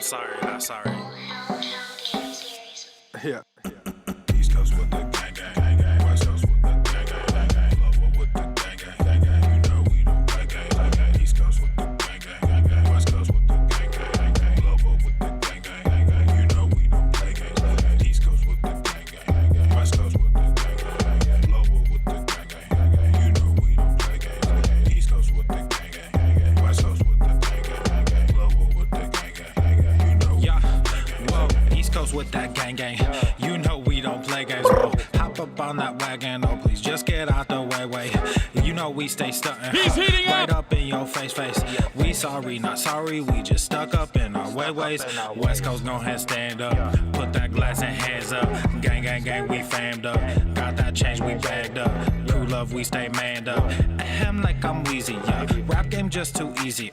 I'm sorry, not sorry. Yeah. East Coast with the gang, gang, gang, gang. West Coast with the gang, gang, gang, gang. Lower with the gang, gang, gang, gang. You know we don't play gang, gang, gang. East Coast with the gang, gang, gang, gang. West Coast with the gang, gang, gang, gang. Lower with the gang, gang, gang, gang. You know we don't play gang, gang, gang. East Coast with the gang, gang, gang, gang. West Coast with the gang, gang, gang, gang. Lower with the gang, gang, gang, gang. You know we don't play gang, gang, gang. East Coast with the gang, gang, gang, gang. West Coast with the gang, gang, gang, gang. Lower with the gang, gang, gang, gang. You know we Yeah, don't play gang, whoa, gang. East Coast with that gang gang. You know we don't play games, whoa. Hop up on that wagon, oh please just get out the way. You know we stay stuntin'. He's heating right up. up in your face. We sorry, not sorry, we just stuck up in our ways. West Coast gon' ahead, stand up. Put that glass and hands up. Gang, gang, gang, we famed up. Got that change, we bagged up. Crew love, we stay manned up. Ahem like I'm wheezy, yeah. Rap game just too easy,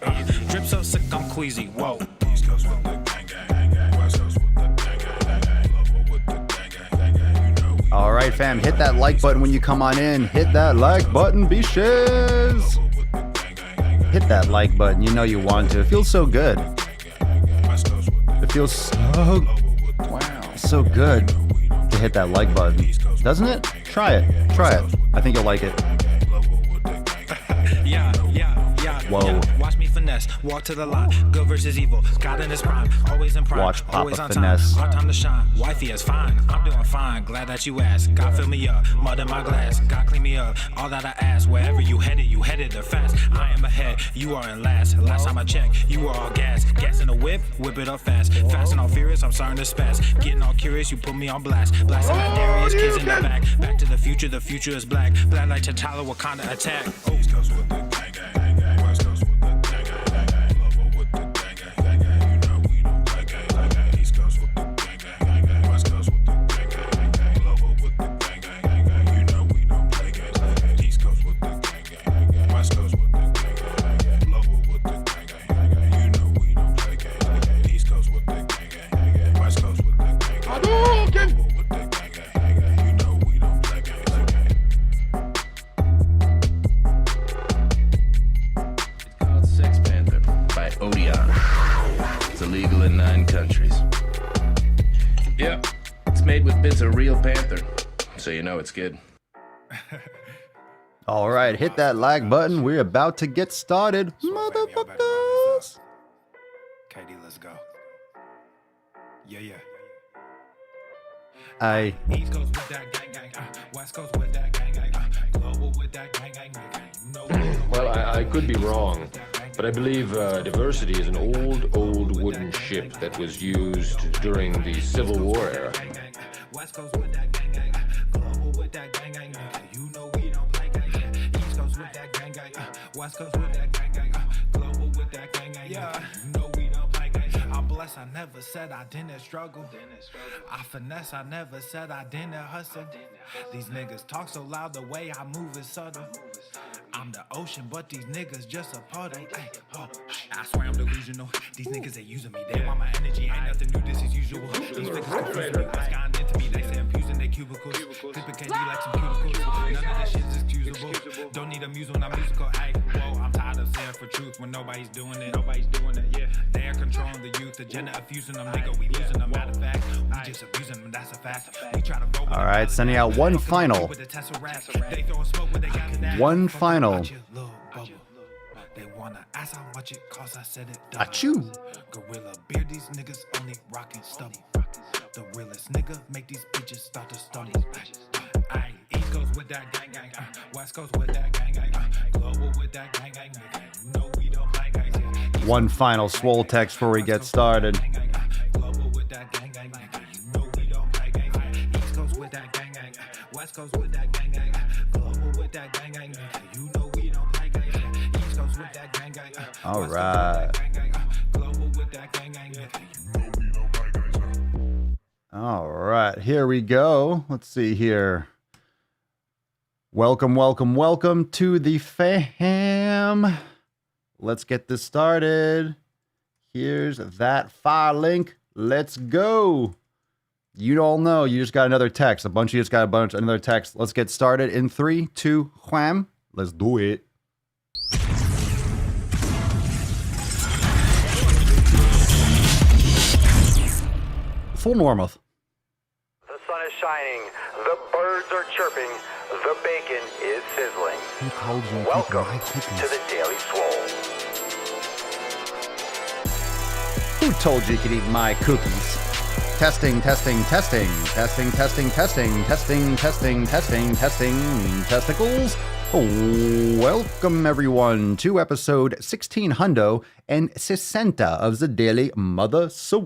Drip so sick, I'm queasy, whoa. East Coast with the gang, gang, gang, gang. West Coast with the gang, gang, gang, gang. Lower with the gang, gang, gang, gang. You know we All right, fam. Hit that like button when you come on in. Hit that like button, be shiz. Hit that like button. You know you want to. It feels so good. It feels so, wow, so good to hit that like button. Doesn't it? Try it. Try it. I think you'll like it. Yeah. Whoa. Yeah. Watch me finesse, walk to the line. Good versus evil, God in his prime, always in prime. Watch Papa always on finesse. time. Our time to shine. Wifey is fine, I'm doing fine. Glad that you asked. God fill me up, mud in my glass. God clean me up. All that I ask, wherever you headed there fast. I am ahead, you are in last. Last time I checked, you were all gas. Gas in the whip it up fast. Fast and all furious, I'm starting to spaz. Getting all curious, you put me on blast. Blasting my Darius, kids in the back. Back to the future is black. Black like T'Challa, Wakanda attack. East Coast with the gang, gang, gang, gang. West Coast with the gang, gang, gang, gang. Lower with the gang, gang, gang, gang. You know we don't play gang, gang, gang. East Coast with the gang, gang, gang, gang. West Coast with the gang, gang, gang, gang. Lower with the gang, gang, gang, gang. You know we don't play gang, gang, gang. East Coast with the gang, gang, gang, gang. West Coast with the gang, gang, gang, gang. Lower with the gang, gang, gang, gang. You know we don't play gang, gang, gang. East Coast with the gang, gang, gang, gang. West Coast with the gang, gang, gang, gang. Lower with the gang, gang, gang, gang. You know we don't play gang, gang, gang. Called Sex Panther by Odeon. It's illegal in 9 countries. Yep, it's made with bits of real panther, so you know it's good. All right, hit that like button. We're about to get started, motherfuckers. KD, let's go. Yeah. East Coast with that gang gang, West Coast with that gang gang, global with that gang gang. You know Well, I could be wrong, but I believe diversity is an old wooden ship that was used during the Civil War era. West Coast with that gang gang, global with that gang gang. You know we don't play gang gang. East Coast with that gang gang, West Coast with that gang gang, global with that gang gang. Yeah, you know we don't play gang gang. I'm blessed, I never said I didn't struggle. I finesse, I never said I didn't hustle. These niggas talk so loud, the way I move is subtle. I'm the ocean, but these niggas just a puddle. Ay, oh, I swear I'm delusional. These niggas they using me. They want my energy. Ain't nothing new. This is usual. These niggas confuse me. What's gotten into me? They say I'm using their cubicles. Clipping KD like some cuticles. None of this shit is excusable. Don't need a muse when I'm musical. Ay, whoa, I'm tired of saying for truth when nobody's doing it. Yeah, they're controlling the youth. Agenda abusing them. Nigga, we losing them. Matter of fact, we just abusing them. That's a fact. We try to roll with All right, sending out one final. One final. They wanna ask how much it costs, I said it. Achoo. Gorilla beer, these niggas only rockin' stubble. The realest nigga make these bitches start to stumble. Aye, East Coast with that gang gang, West Coast with that gang gang, global with that gang gang. You know we don't play gang. One final Swole text before we get started. Global with that gang gang. You know we don't play gang. East Coast with that gang gang, West Coast with that gang gang, global with that gang gang. You know we don't play gang. East Coast with that gang gang. All right. Global with that gang gang. All right, here we go. Let's see here. Welcome to the fam. Let's get this started. Here's that file link. Let's go. You all know you just got another text. A bunch of you just got another text. Let's get started in 3, 2, wham. Let's do it. Swolenormous. The sun is shining, the birds are chirping, the bacon is sizzling. Who told you? Welcome to to the Daily Swole. Who told you could eat my cookies? Testing, testing, testing, testing, testing, testing, testing, testing, testing, testing, testicles. Welcome everyone to episode 1660 of the Daily Mother Swole,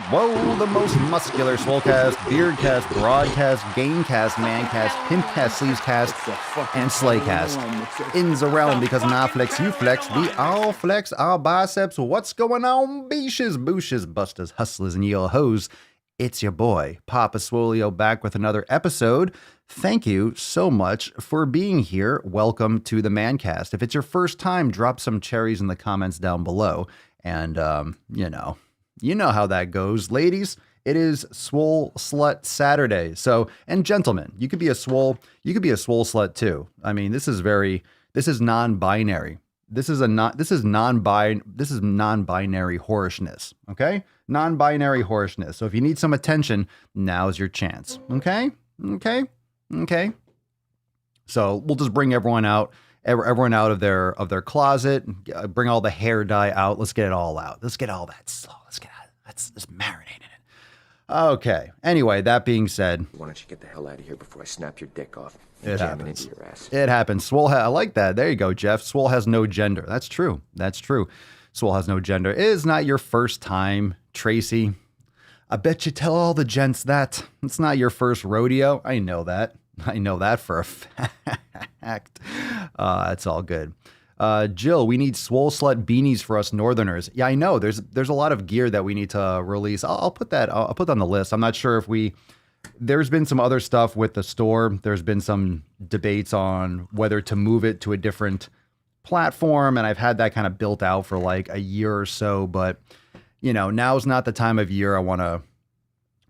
the most muscular swolecast, beardcast, broadcast, gamecast, mancast, pimpcast, sleevescast, and slaycast. In's around because when I flex, you flex, we all flex our biceps. What's going on, beaches, booshes, busters, hustlers, and your hoes? It's your boy, Papa Swolio, back with another episode. Thank you so much for being here. Welcome to the Mancast. If it's your first time, drop some cherries in the comments down below. And, you know how that goes. Ladies, it is Swole Slut Saturday. So, and gentlemen, you could be a swole slut too. I mean, this is non-binary. This is non-binary whorishness, okay? Non-binary whorishness. So if you need some attention, now's your chance, okay? Okay. So we'll just bring everyone out of their closet, bring all the hair dye out. Let's get it all out. Let's get all that slow. Let's marinate in it. Okay. Anyway, that being said, Why don't you get the hell out of here before I snap your dick off? It Jam it happens. into your ass. It happens. Swole, I like that. There you go, Jeff. Swole has no gender. That's true. Swole has no gender. It is not your first time, Tracy. I bet you tell all the gents that. It's not your first rodeo. I know that for a fact. It's all good. Jill, we need Swole Slut beanies for us Northerners. Yeah, I know. There's a lot of gear that we need to release. I'll put that on the list. I'm not sure if there's been some other stuff with the store. There's been some debates on whether to move it to a different platform, and I've had that kind of built out for like a year or so, but now's not the time of year I want to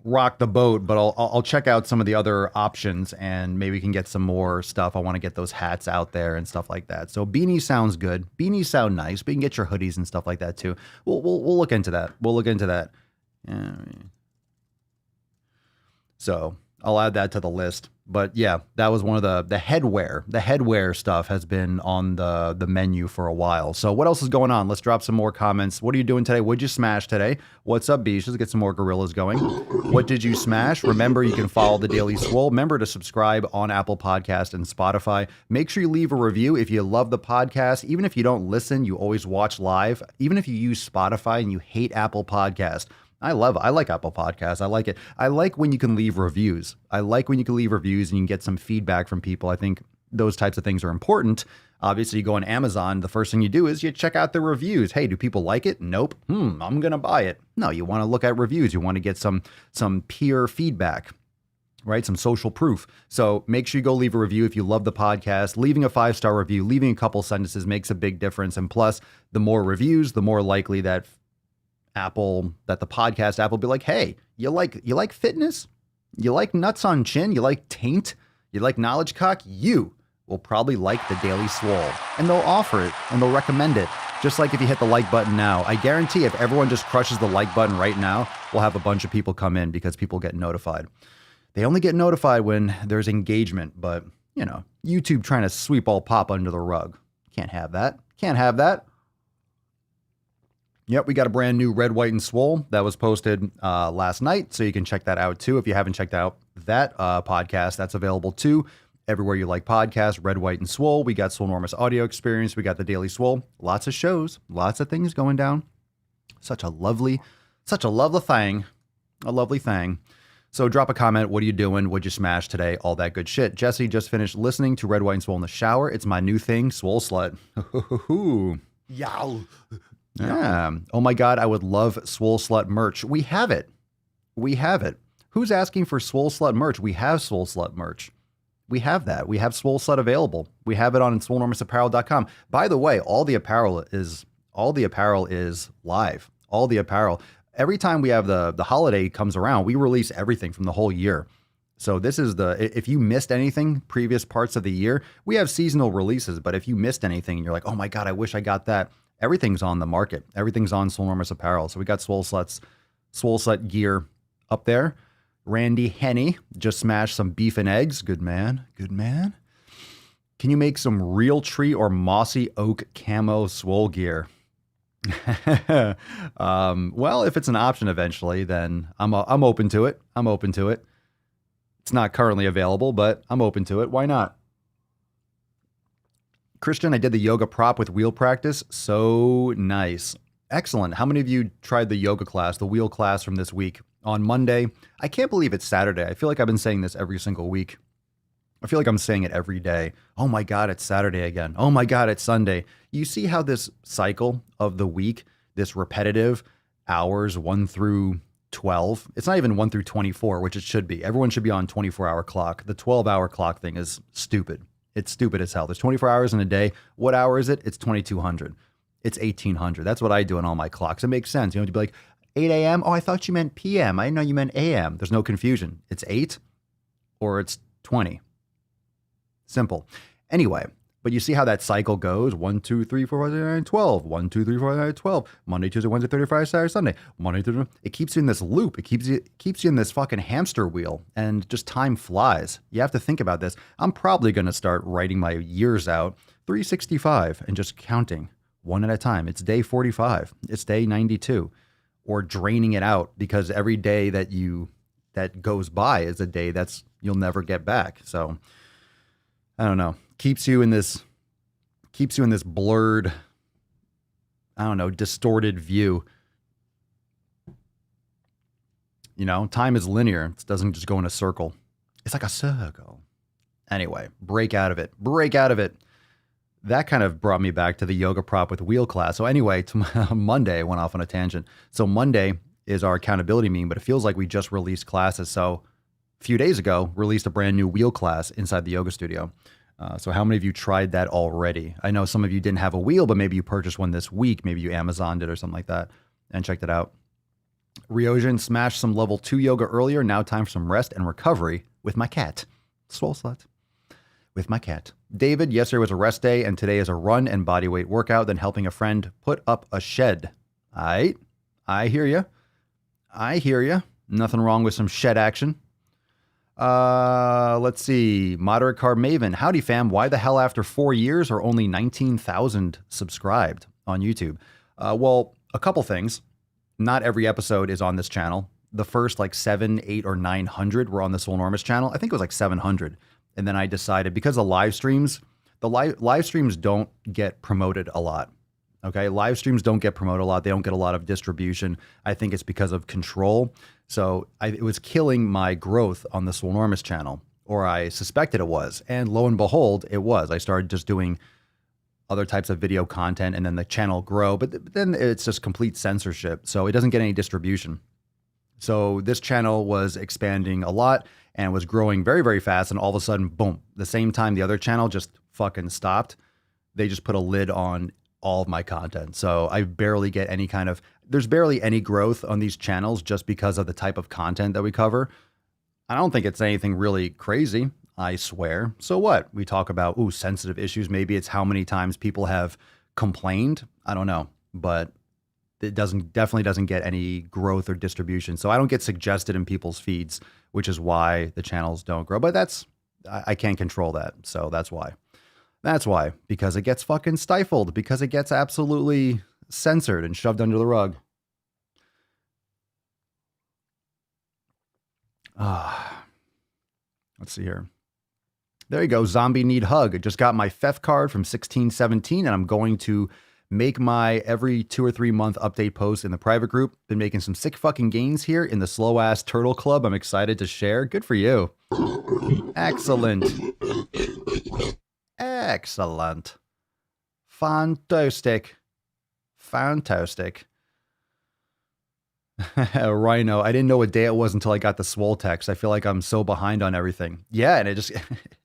rock the boat, but I'll check out some of the other options and maybe we can get some more stuff. I want to get those hats out there and stuff like that. So beanies sounds good. Beanies sound nice, but you can get your hoodies and stuff like that too. We'll look into that. Yeah. So I'll add that to the list. But yeah, that was one of the headwear. The headwear stuff has been on the menu for a while. So what else is going on? Let's drop some more comments. What are you doing today? What'd you smash today? What's up, Beach? Let's get some more gorillas going. What did you smash? Remember, you can follow the Daily Swole. Remember to subscribe on Apple Podcast and Spotify. Make sure you leave a review if you love the podcast. Even if you don't listen, you always watch live. Even if you use Spotify and you hate Apple Podcast, I like Apple Podcasts. I like it. I like when you can leave reviews. And you can get some feedback from people. I think those types of things are important. Obviously, you go on Amazon, the first thing you do is you check out the reviews. Hey, do people like it? Nope. I'm going to buy it. No, you want to look at reviews. You want to get some peer feedback, right? Some social proof. So make sure you go leave a review if you love the podcast. Leaving a 5-star review, leaving a couple sentences makes a big difference. And plus, the more reviews, the more likely that the podcast app will be like, hey, you like fitness? You like nuts on chin? You like taint? You like knowledge cock? You will probably like the Daily Swole. And they'll offer it and they'll recommend it. Just like if you hit the like button now. I guarantee if everyone just crushes the like button right now, we'll have a bunch of people come in because people get notified. They only get notified when there's engagement, but YouTube trying to sweep all pop under the rug. Can't have that. Yep, we got a brand new Red, White, and Swole that was posted last night, so you can check that out too. If you haven't checked out that podcast, that's available too. Everywhere you like podcasts, Red, White, and Swole. We got Swolenormous audio experience. We got the Daily Swole. Lots of shows, lots of things going down. Such a lovely thing. A lovely thing. So drop a comment. What are you doing? What'd you smash today? All that good shit. Jesse just finished listening to Red, White, and Swole in the shower. It's my new thing, Swole Slut. Yow. Yeah. Oh my God, I would love Swole Slut merch. We have it. Who's asking for Swole Slut merch? We have Swole Slut merch. We have that. We have Swole Slut available. We have it on Swolenormousapparel.com. By the way, all the apparel is live. All the apparel. Every time we have the holiday comes around, we release everything from the whole year. So this is if you missed anything previous parts of the year, we have seasonal releases. But if you missed anything and you're like, oh my God, I wish I got that. Everything's on the market. Everything's on Swolenormous Apparel. So we got Swole Slut gear up there. Randy Henney just smashed some beef and eggs. Good man. Good man. Can you make some real tree or mossy oak camo swole gear? Well, if it's an option eventually, then I'm open to it. I'm open to it. It's not currently available, but I'm open to it. Why not? Christian, I did the yoga prop with wheel practice. So nice. Excellent. How many of you tried the yoga class, the wheel class from this week? On Monday, I can't believe it's Saturday. I feel like I've been saying this every single week. I feel like I'm saying it every day. Oh my God, it's Saturday again. Oh my God, it's Sunday. You see how this cycle of the week, this repetitive hours 1 through 12, it's not even 1 through 24, which it should be. Everyone should be on 24-hour clock. The 12-hour clock thing is stupid. It's stupid as hell. There's 24 hours in a day. What hour is it? It's 2200. It's 1800. That's what I do in all my clocks. It makes sense. You know, to be like 8 a.m. Oh, I thought you meant p.m. I didn't know you meant a.m. There's no confusion. It's 8 or it's 20. Simple. Anyway, but you see how that cycle goes. 1, 2, 3, 4, 5, 6, 7, 8, 12. 1, 2, 3, 4, 5, 6, 12. Monday, Tuesday, Wednesday, Thursday, Friday, Saturday, Sunday. Monday, Tuesday. It keeps you in this loop. It keeps you in this fucking hamster wheel, and just time flies. You have to think about this. I'm probably going to start writing my years out, 365, and just counting one at a time. It's day 45. It's day 92. Or draining it out, because every day that goes by is a day you'll never get back. So I don't know. Keeps you in this blurred, I don't know, distorted view. You know, time is linear. It doesn't just go in a circle. It's like a circle. Anyway, break out of it. Break out of it. That kind of brought me back to the yoga prop with wheel class. So anyway, Monday, I went off on a tangent. So Monday is our accountability meeting, but it feels like we just released classes. So a few days ago, released a brand new wheel class inside the yoga studio. So how many of you tried that already? I know some of you didn't have a wheel, but maybe you purchased one this week. Maybe you Amazoned it or something like that and checked it out. Ryojin smashed some level 2 yoga earlier. Now time for some rest and recovery with my cat. Swole slut. With my cat. David, yesterday was a rest day and today is a run and body weight workout, then helping a friend put up a shed. All right. I hear you. I hear you. Nothing wrong with some shed action. Let's see. Moderate Car Maven. Howdy, fam. Why the hell after 4 years are only 19,000 subscribed on YouTube? Well, a couple things. Not every episode is on this channel. The first like 7, 8, or 900 were on the Swolenormous channel. I think it was like 700. And then I decided, because of live streams, the live streams don't get promoted a lot. Okay, live streams don't get promoted a lot. They don't get a lot of distribution. I think it's because of control. So it was killing my growth on the Swolenormous channel, or I suspected it was. And lo and behold, it was. I started just doing other types of video content, and then the channel grow. But then it's just complete censorship. So it doesn't get any distribution. So this channel was expanding a lot and was growing very, very fast. And all of a sudden, boom, the same time the other channel just fucking stopped. They just put a lid on all of my content. So I barely get there's barely any growth on these channels just because of the type of content that we cover. I don't think it's anything really crazy, I swear. So what? We talk about, sensitive issues. Maybe it's how many times people have complained. I don't know, but it definitely doesn't get any growth or distribution. So I don't get suggested in people's feeds, which is why the channels don't grow. But I can't control that. So that's why. That's why, because it gets fucking stifled, because it gets absolutely censored and shoved under the rug. Let's see here. There you go. Zombie Need Hug. I just got my theft card from 1617, and I'm going to make my every 2 or 3 month update post in the private group. Been making some sick fucking gains here in the Slow Ass Turtle Club. I'm excited to share. Good for you. Excellent. Excellent. Fantastic. Fantastic. Rhino, I didn't know what day it was until I got the Swole text. I feel like I'm so behind on everything. Yeah, and it just,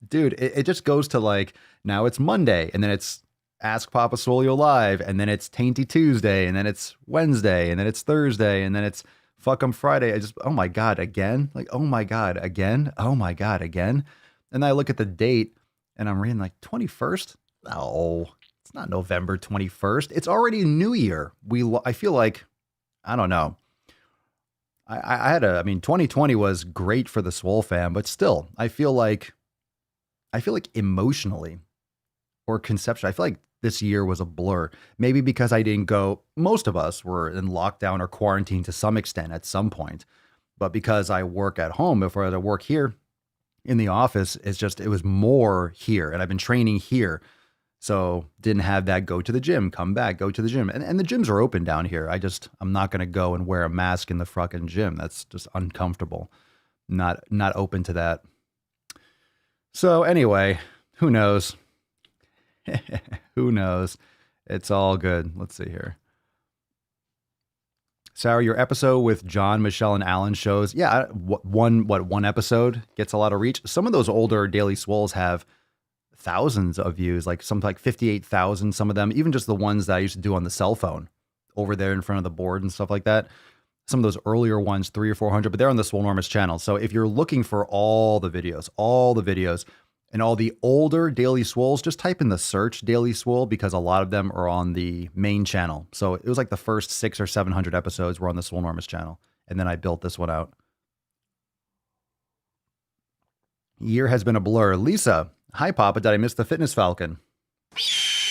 dude, it just goes to like, now it's Monday, and then it's Ask Papa Swolio Live, and then it's Tainty Tuesday, and then it's Wednesday, and then it's Thursday, and then it's Fuck 'em Friday. I just, oh my God, again? Like, oh my God, again? Oh my God, again? And then I look at the date, and I'm reading like 21st. No, it's not November 21st. It's already New Year. I feel like, I don't know. I had I mean, 2020 was great for the Swole fam, but still, I feel like emotionally or conceptually, I feel like this year was a blur. Maybe because I didn't go, most of us were in lockdown or quarantine to some extent at some point. But because I work at home, if I work here in the office, it was more here. And I've been training here. So didn't have that go to the gym, come back, go to the gym. And the gyms are open down here. I'm not going to go and wear a mask in the fucking gym. That's just uncomfortable. Not open to that. So anyway, who knows? Who knows? It's all good. Let's see here. Sarah, your episode with John, Michelle, and Alan shows, one episode gets a lot of reach. Some of those older Daily Swoles have thousands of views, like something like 58,000, some of them, even just the ones that I used to do on the cell phone over there in front of the board and stuff like that. Some of those earlier ones, 300 or 400, but they're on the Swolenormous channel. So if you're looking for all the videos and all the older Daily Swoles, just type in the search Daily Swole because a lot of them are on the main channel. So it was like the first 600 or 700 episodes were on the Swolenormous channel. And then I built this one out. Year has been a blur. Lisa, hi, Papa. Did I miss the Fitness Falcon?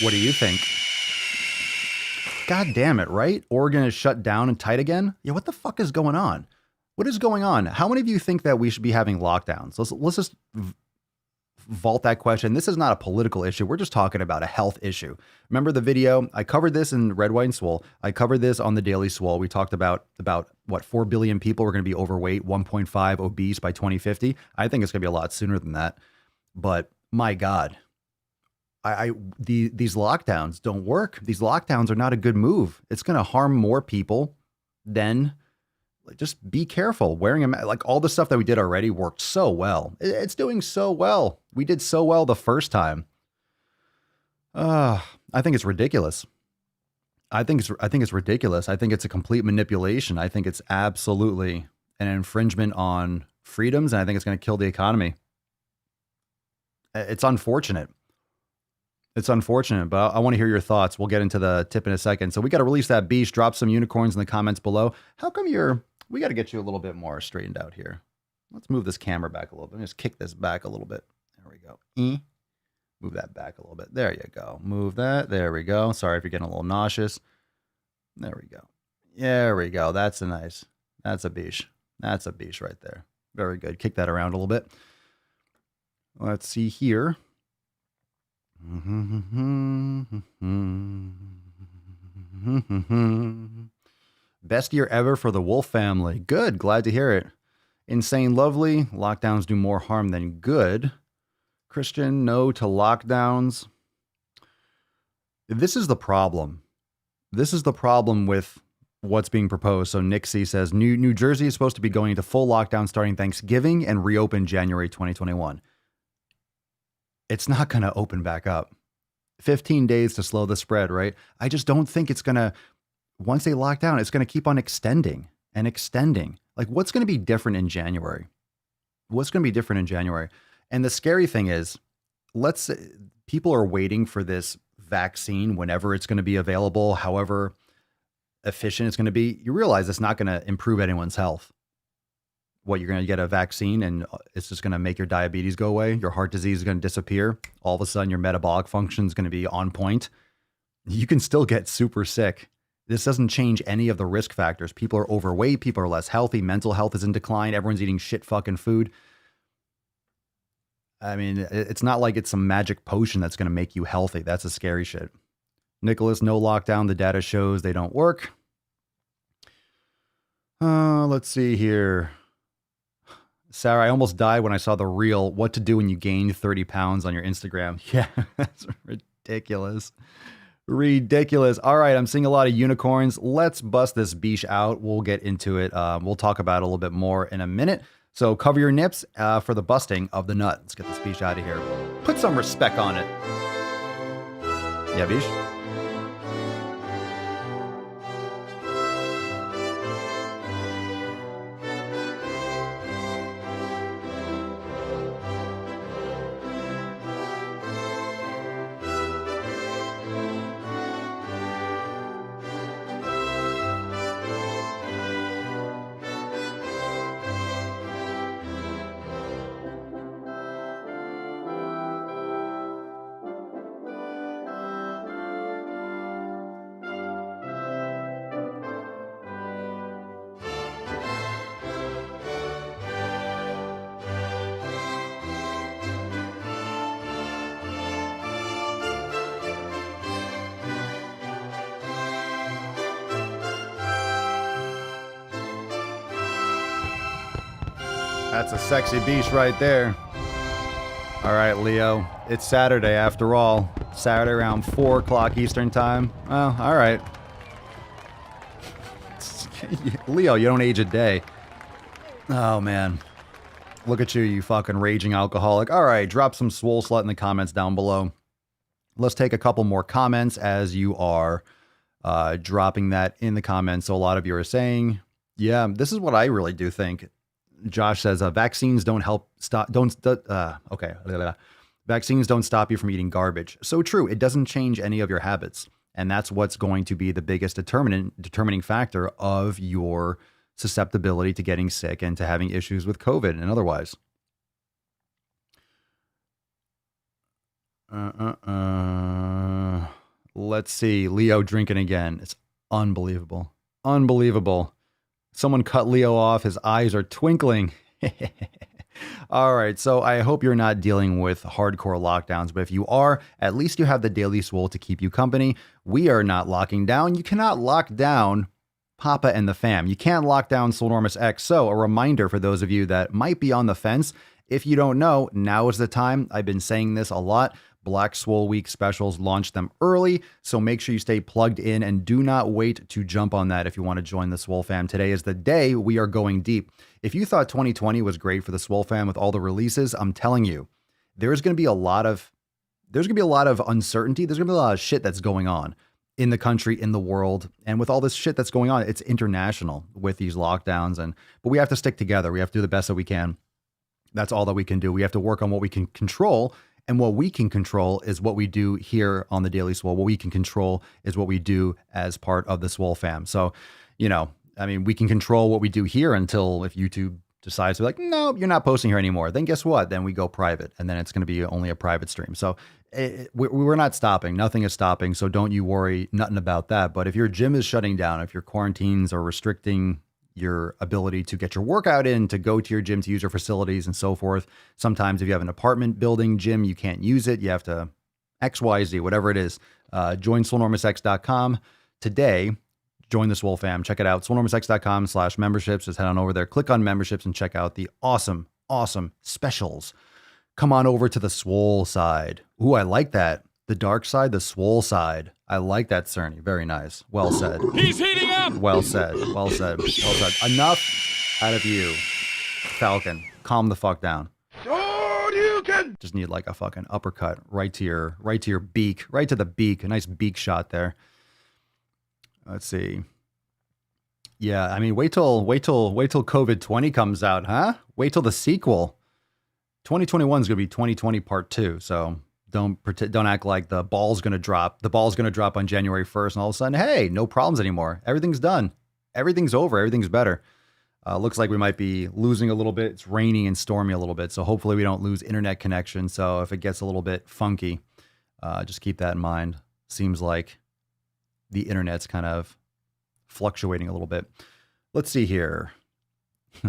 What do you think? God damn it, right? Oregon is shut down and tight again? Yeah, what the fuck is going on? What is going on? How many of you think that we should be having lockdowns? Let's just vault that question. This is not a political issue. We're just talking about a health issue. Remember the video? I covered this in Red, White, and Swole. I covered this on the Daily Swole. We talked about what 4 billion people are going to be overweight, 1.5 obese by 2050. I think it's going to be a lot sooner than that. But my God, these lockdowns don't work. These lockdowns are not a good move. It's going to harm more people than, just be careful. Wearing a mask, like all the stuff that we did already worked so well. It's doing so well. We did so well the first time. I think it's ridiculous. I think it's ridiculous. I think it's a complete manipulation. I think it's absolutely an infringement on freedoms, and I think it's going to kill the economy. It's unfortunate. It's unfortunate, but I want to hear your thoughts. We'll get into the tip in a second. So we got to release that beast. Drop some unicorns in the comments below. How come we got to get you a little bit more straightened out here. Let's move this camera back a little bit. Let me just kick this back a little bit. There we go. Move that back a little bit. There you go. Move that. There we go. Sorry if you're getting a little nauseous. There we go. There we go. That's a beach. That's a beach right there. Very good. Kick that around a little bit. Let's see here. Best year ever for the Wolf family. Good. Glad to hear it. Insane lovely. Lockdowns do more harm than good. Christian, no to lockdowns. This is the problem. This is the problem with what's being proposed. So Nick C says, New Jersey is supposed to be going into full lockdown starting Thanksgiving and reopen January 2021. It's not going to open back up. 15 days to slow the spread, right? I just don't think it's going to, once they lock down, it's going to keep on extending and extending. Like, what's going to be different in January? What's going to be different in January? And the scary thing is, people are waiting for this vaccine whenever it's going to be available, however efficient it's going to be. You realize it's not going to improve anyone's health. What, you're going to get a vaccine and it's just going to make your diabetes go away. Your heart disease is going to disappear. All of a sudden, your metabolic function is going to be on point. You can still get super sick. This doesn't change any of the risk factors. People are overweight. People are less healthy. Mental health is in decline. Everyone's eating shit fucking food. I mean, it's not like it's some magic potion that's going to make you healthy. That's a scary shit. Nicholas, no lockdown. The data shows they don't work. Let's see here. Sarah, I almost died when I saw the reel, what to do when you gain 30 pounds on your Instagram. Yeah, that's ridiculous. Ridiculous. All right, I'm seeing a lot of unicorns. Let's bust this beach out. We'll get into it. We'll talk about it a little bit more in a minute. So cover your nips for the busting of the nut. Let's get this beach out of here. Put some respect on it. Yeah, beach. That's a sexy beast right there. All right, Leo. It's Saturday after all. Saturday around 4 o'clock Eastern time. Oh, all right. Leo, you don't age a day. Oh, man. Look at you, you fucking raging alcoholic. All right, drop some swole slut in the comments down below. Let's take a couple more comments as you are dropping that in the comments. So a lot of you are saying, yeah, this is what I really do think. Josh says, vaccines don't help stop, okay. Vaccines don't stop you from eating garbage. So true. It doesn't change any of your habits. And that's what's going to be the biggest determining factor of your susceptibility to getting sick and to having issues with COVID and otherwise. Let's see. Leo drinking again. It's unbelievable. Unbelievable. Someone cut Leo off. His eyes are twinkling. All right. So I hope you're not dealing with hardcore lockdowns, but if you are, at least you have the Daily Swole to keep you company. We are not locking down. You cannot lock down Papa and the fam. You can't lock down Swolenormous X. So a reminder for those of you that might be on the fence. If you don't know, now is the time. I've been saying this a lot. Black Swole Week specials, launch them early. So make sure you stay plugged in and do not wait to jump on that if you want to join the Swole fam. Today is the day we are going deep. If you thought 2020 was great for the Swole fam with all the releases, I'm telling you, there's going to be a lot of uncertainty. There's going to be a lot of shit that's going on in the country, in the world. And with all this shit that's going on, it's international with these lockdowns. But we have to stick together. We have to do the best that we can. That's all that we can do. We have to work on what we can control. And what we can control is what we do here on the Daily Swole. What we can control is what we do as part of the Swole fam. So, we can control what we do here until if YouTube decides to be like, no, you're not posting here anymore. Then guess what? Then we go private. And then it's going to be only a private stream. So we're not stopping. Nothing is stopping. So don't you worry nothing about that. But if your gym is shutting down, if your quarantines are restricting your ability to get your workout in, to go to your gym, to use your facilities and so forth. Sometimes if you have an apartment building gym, you can't use it. You have to XYZ, whatever it is. Join swolenormousx.com today. Join the Swole fam. Check it out. swolenormousx.com/memberships. Just head on over there, click on memberships and check out the awesome, awesome specials. Come on over to the Swole side. Ooh, I like that. The dark side, the Swole side. I like that, Cerny. Very nice. Well said. He's heating up! Well said. Well said. Well said. Enough out of you, Falcon. Calm the fuck down. Just need like a fucking uppercut right to your beak, right to the beak. A nice beak shot there. Let's see. Yeah, I mean, wait till COVID 20 comes out, huh? Wait till the sequel. 2021 is gonna be 2020 Part 2. So don't act like the ball's gonna drop. The ball's gonna drop on January 1st, and all of a sudden, hey, no problems anymore. Everything's done. Everything's over. Everything's better. Looks like we might be losing a little bit. It's raining and stormy a little bit, so hopefully we don't lose internet connection. So if it gets a little bit funky, just keep that in mind. Seems like the internet's kind of fluctuating a little bit. Let's see here.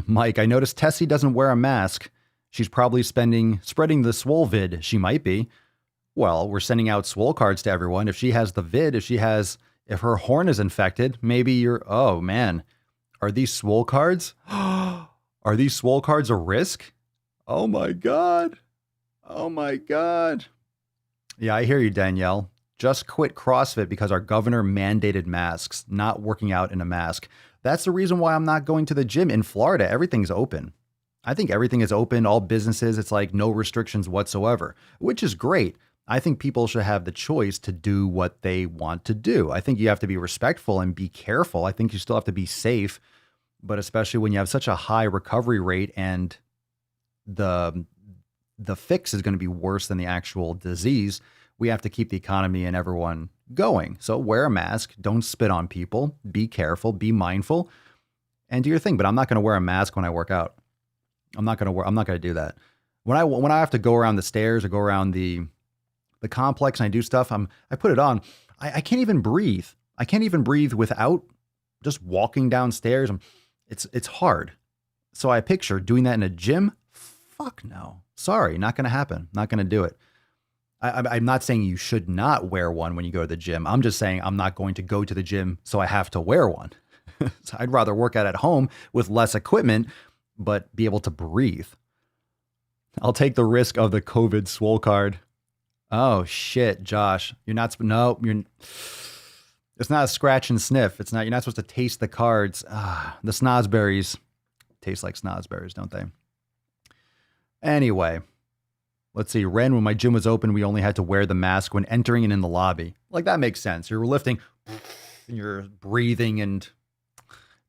Mike, I noticed Tessie doesn't wear a mask. She's probably spreading the Swole vid. She might be. Well, we're sending out Swole cards to everyone. If she has the vid, if her horn is infected, maybe oh man. Are these Swole cards? Are these Swole cards a risk? Oh my God. Oh my God. Yeah, I hear you, Danielle. Just quit CrossFit because our governor mandated masks, not working out in a mask. That's the reason why I'm not going to the gym. In Florida, everything's open. I think everything is open, all businesses. It's like no restrictions whatsoever, which is great. I think people should have the choice to do what they want to do. I think you have to be respectful and be careful. I think you still have to be safe, but especially when you have such a high recovery rate and the fix is going to be worse than the actual disease, we have to keep the economy and everyone going. So wear a mask, don't spit on people, be careful, be mindful, and do your thing. But I'm not going to wear a mask when I work out. I'm not going to do that. When I have to go around the stairs or go around the complex and I do stuff, I put it on. I can't even breathe. I can't even breathe without just walking downstairs. It's hard. So I picture doing that in a gym. Fuck no. Sorry, not going to happen. Not going to do it. I'm not saying you should not wear one when you go to the gym. I'm just saying I'm not going to go to the gym, so I have to wear one. So I'd rather work out at home with less equipment, but be able to breathe. I'll take the risk of the COVID swole card. Oh shit, Josh. You're not, no, it's not a scratch and sniff. You're not supposed to taste the cards. The snozberries taste like snozberries, don't they? Anyway, let's see. Ren, when my gym was open, we only had to wear the mask when entering and in the lobby. Like, that makes sense. You're lifting and you're breathing, and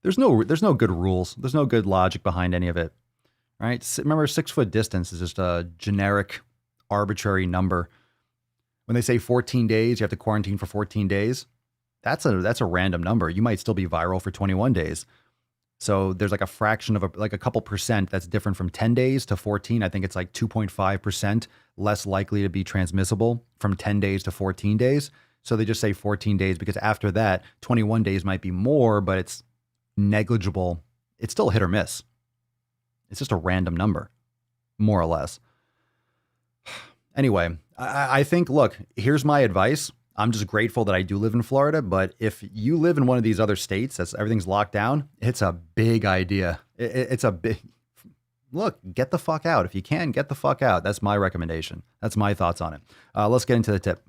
there's no good rules. There's no good logic behind any of it, right? Remember, 6 foot distance is just a generic, arbitrary number. When they say 14 days, you have to quarantine for 14 days. That's a random number. You might still be viral for 21 days. So there's like a fraction of a couple percent that's different from 10 days to 14. I think it's like 2.5% less likely to be transmissible from 10 days to 14 days. So they just say 14 days because after that, 21 days might be more, but it's negligible. It's still hit or miss. It's just a random number, more or less. Anyway, I think, look, here's my advice. I'm just grateful that I do live in Florida, but if you live in one of these other states that's everything's locked down, it's a big idea. It's a big, look, get the fuck out. If you can, get the fuck out. That's my recommendation. That's my thoughts on it. Let's get into the tip.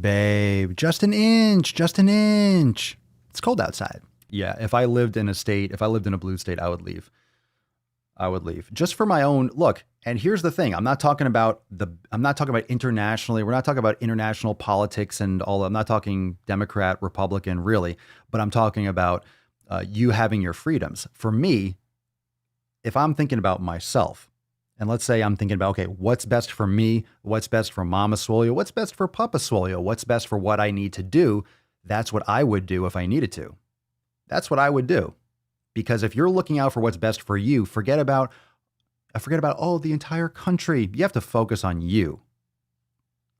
Babe, just an inch. It's cold outside. Yeah, if I lived in a blue state, I would leave. Just for my own look. And here's the thing. I'm not talking about internationally. We're not talking about international politics and all. I'm not talking Democrat, Republican, really, but I'm talking about you having your freedoms. For me, if I'm thinking about myself, and let's say I'm thinking about, okay, what's best for me? What's best for Mama Swolio? What's best for Papa Swolio? What's best for what I need to do? That's what I would do if I needed to. That's what I would do. Because if you're looking out for what's best for you, forget about, the entire country. You have to focus on you.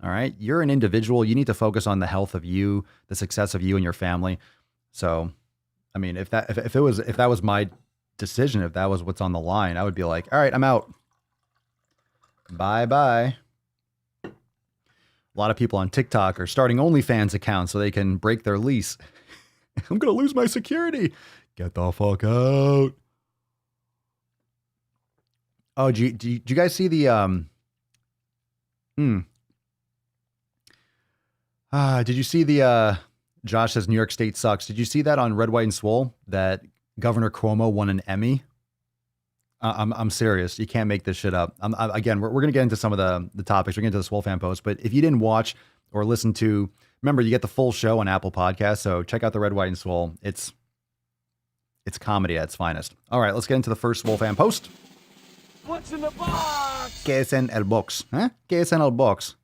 All right. You're an individual. You need to focus on the health of you, the success of you and your family. So, I mean, if that was my decision, if that was what's on the line, I would be like, all right, I'm out. Bye-bye. A lot of people on TikTok are starting OnlyFans accounts so they can break their lease. I'm going to lose my security. Get the fuck out. Oh, did you guys see the, did you see the, Josh says New York State sucks. Did you see that on Red, White, and Swole that Governor Cuomo won an Emmy? I'm serious. You can't make this shit up. Again, we're going to get into some of the topics. We're going to get into the Swole fan post, but if you didn't watch or listen to, remember, you get the full show on Apple Podcasts. So check out the Red, White, and Swole. It's comedy at its finest. All right, let's get into the first Swole fan post. What's in the box? ¿Qué es en el box? Huh? ¿Qué es en el box?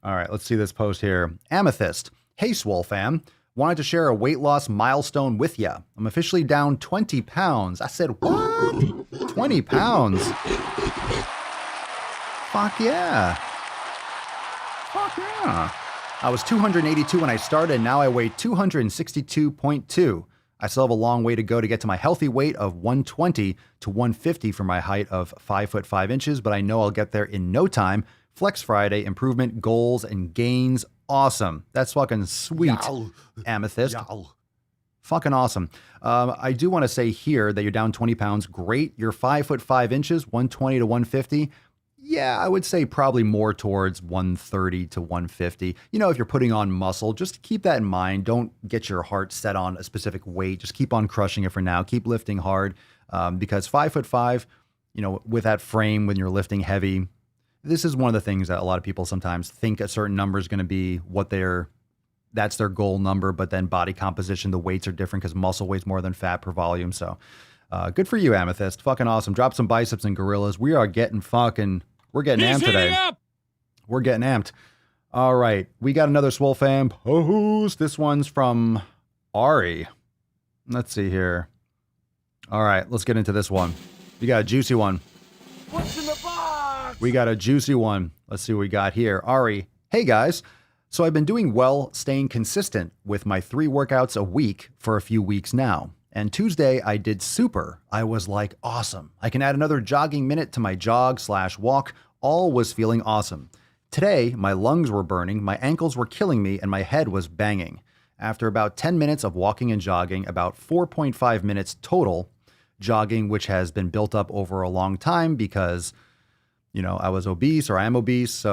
All right, let's see this post here. Amethyst. Hey, Swole fam. Wanted to share a weight loss milestone with ya. I'm officially down 20 pounds. I said, what? 20 pounds? Fuck yeah. Fuck yeah. I was 282 when I started, and now I weigh 262.2. I still have a long way to go to get to my healthy weight of 120 to 150 for my height of 5 foot 5 inches, but I know I'll get there in no time. Flex Friday, improvement, goals, and gains. Awesome. That's fucking sweet, Yow. Amethyst. Yow. Fucking awesome. I do want to say here that you're down 20 pounds. Great. You're 5 foot 5 inches, 120 to 150. Yeah, I would say probably more towards 130 to 150. You know, if you're putting on muscle, just keep that in mind. Don't get your heart set on a specific weight. Just keep on crushing it for now. Keep lifting hard because 5 foot 5, you know, with that frame, when you're lifting heavy, this is one of the things that a lot of people sometimes think a certain number is going to be that's their goal number, but then body composition, the weights are different because muscle weighs more than fat per volume. So good for you, Amethyst. Fucking awesome. Drop some biceps and gorillas. We are getting we're getting amped today. We're getting amped. All right. We got another Swole fan post. This one's from Ari. Let's see here. All right. Let's get into this one. We got a juicy one. What's in the box? We got a juicy one. Let's see what we got here. Ari. Hey, guys. So I've been doing well, staying consistent with my 3 workouts a week for a few weeks now. And Tuesday, I did super. I was like, awesome. I can add another jogging minute to my jog/walk. All was feeling awesome. Today, my lungs were burning, my ankles were killing me, and my head was banging. After about 10 minutes of walking and jogging, about 4.5 minutes total jogging, which has been built up over a long time because, I was obese or I am obese.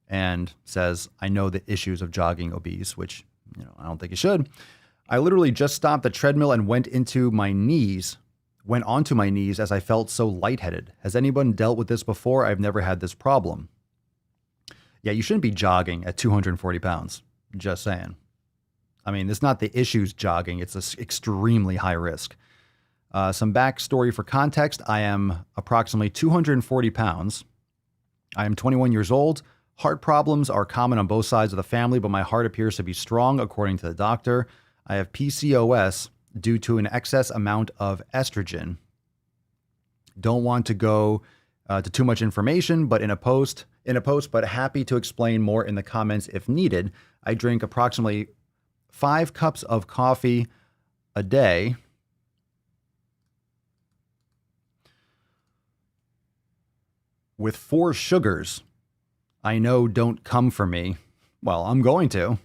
And says, I know the issues of jogging obese, which, I don't think you should. I literally just stopped the treadmill and went onto my knees as I felt so lightheaded. Has anyone dealt with this before? I've never had this problem. Yeah, you shouldn't be jogging at 240 pounds. Just saying. I mean, it's not the issues jogging. It's extremely high risk. Some backstory for context. I am approximately 240 pounds. I am 21 years old. Heart problems are common on both sides of the family, but my heart appears to be strong, according to the doctor. I have PCOS due to an excess amount of estrogen. Don't want to go to too much information, but in a post, but happy to explain more in the comments if needed. I drink approximately 5 cups of coffee a day. With 4 sugars. I know don't come for me. Well, I'm going to.